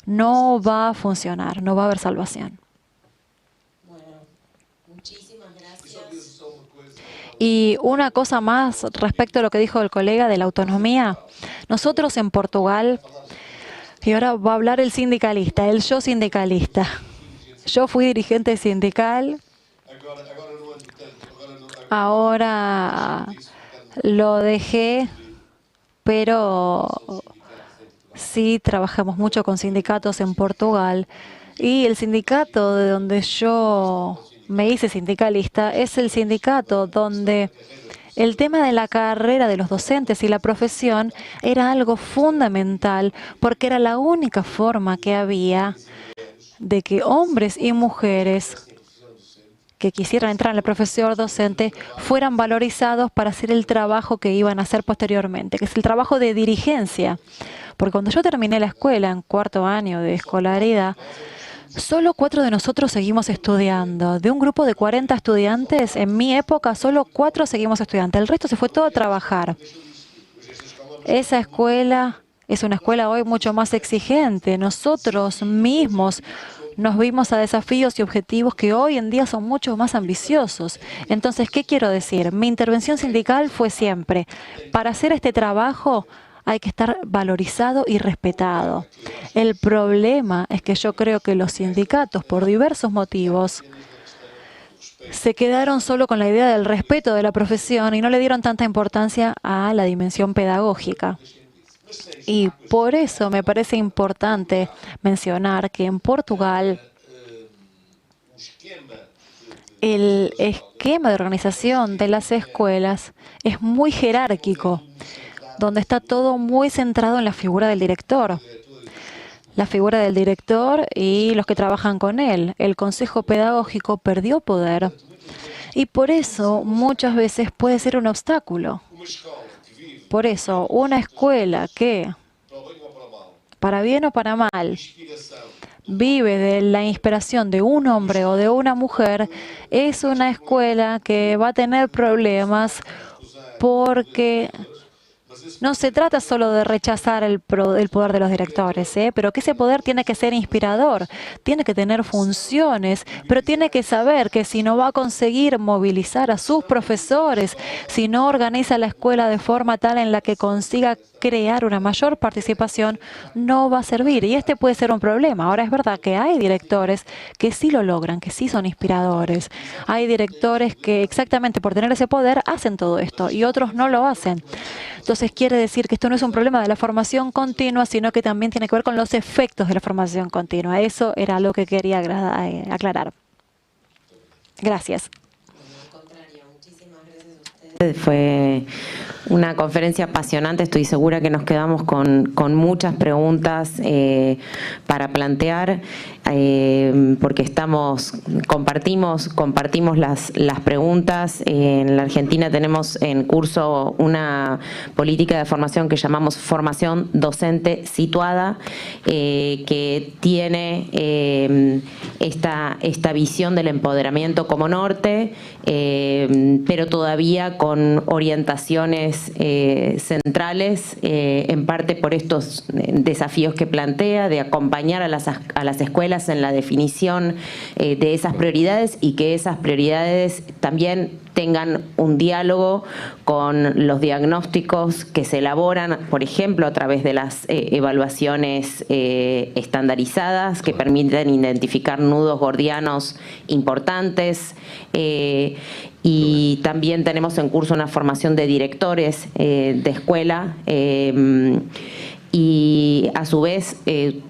no va a funcionar, no va a haber salvación. Y una cosa más respecto a lo que dijo el colega de la autonomía. Nosotros en Portugal, y ahora va a hablar el sindicalista, el yo sindicalista. Yo fui dirigente sindical, ahora lo dejé, pero sí trabajamos mucho con sindicatos en Portugal. Y el sindicato de donde yo me hice sindicalista es el sindicato donde el tema de la carrera de los docentes y la profesión era algo fundamental porque era la única forma que había de que hombres y mujeres que quisieran entrar en la profesión docente fueran valorizados para hacer el trabajo que iban a hacer posteriormente, que es el trabajo de dirigencia. Porque cuando yo terminé la escuela en cuarto año de escolaridad, solo 4 de nosotros seguimos estudiando. De un grupo de 40 estudiantes, en mi época, solo 4 seguimos estudiando. El resto se fue todo a trabajar. Esa escuela es una escuela hoy mucho más exigente. Nosotros mismos nos vimos a desafíos y objetivos que hoy en día son mucho más ambiciosos. Entonces, ¿qué quiero decir? Mi intervención sindical fue siempre, para hacer este trabajo hay que estar valorizado y respetado. El problema es que yo creo que los sindicatos, por diversos motivos, se quedaron solo con la idea del respeto de la profesión y no le dieron tanta importancia a la dimensión pedagógica. Y por eso me parece importante mencionar que en Portugal el esquema de organización de las escuelas es muy jerárquico, donde está todo muy centrado en la figura del director. la figura del director y los que trabajan con él. El consejo pedagógico perdió poder y por eso muchas veces puede ser un obstáculo. Por eso, una escuela que, para bien o para mal, vive de la inspiración de un hombre o de una mujer, es una escuela que va a tener problemas porque no se trata solo de rechazar el poder de los directores, pero que ese poder tiene que ser inspirador, tiene que tener funciones, pero tiene que saber que si no va a conseguir movilizar a sus profesores, si no organiza la escuela de forma tal en la que consiga crear una mayor participación, no va a servir. Y este puede ser un problema. Ahora es verdad que hay directores que sí lo logran, que sí son inspiradores. Hay directores que exactamente por tener ese poder hacen todo esto y otros no lo hacen. Entonces quiere decir que esto no es un problema de la formación continua, sino que también tiene que ver con los efectos de la formación continua. Eso era lo que quería aclarar. Gracias. Fue una conferencia apasionante, estoy segura que nos quedamos con muchas preguntas para plantear, porque compartimos las preguntas. En la Argentina tenemos en curso una política de formación que llamamos formación docente situada, que tiene esta visión del empoderamiento como norte, pero todavía con orientaciones centrales, en parte por estos desafíos que plantea, de acompañar a las escuelas en la definición de esas prioridades y que esas prioridades también tengan un diálogo con los diagnósticos que se elaboran, por ejemplo, a través de las evaluaciones estandarizadas que permiten identificar nudos gordianos importantes. Y también tenemos en curso una formación de directores de escuela. Y a su vez,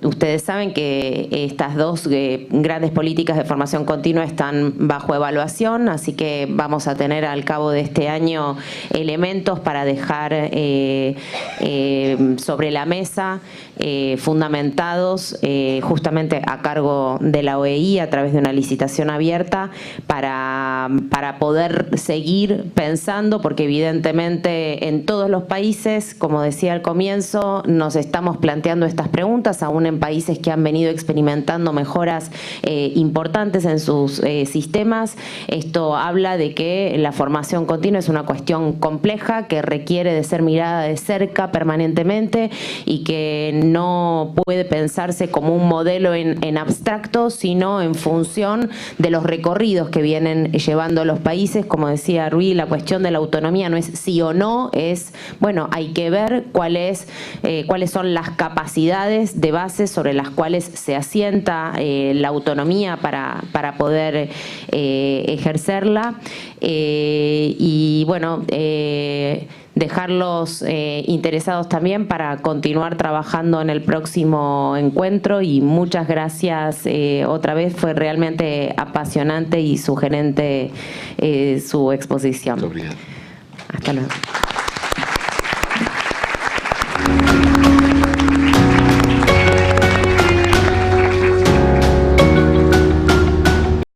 ustedes saben que estas dos grandes políticas de formación continua están bajo evaluación, así que vamos a tener al cabo de este año elementos para dejar sobre la mesa, fundamentados justamente a cargo de la OEI a través de una licitación abierta para poder seguir pensando, porque evidentemente en todos los países, como decía al comienzo, nos estamos planteando estas preguntas, aún en países que han venido experimentando mejoras importantes en sus sistemas. Esto habla de que la formación continua es una cuestión compleja que requiere de ser mirada de cerca permanentemente y que no puede pensarse como un modelo en abstracto, sino en función de los recorridos que vienen llevando los países. Como decía Rui, la cuestión de la autonomía no es sí o no, es, bueno, hay que ver cuáles son las capacidades de base sobre las cuales se asienta la autonomía para poder ejercerla. Y bueno, dejarlos interesados también para continuar trabajando en el próximo encuentro, y muchas gracias otra vez, fue realmente apasionante y sugerente su exposición. Muito obrigado. Hasta luego.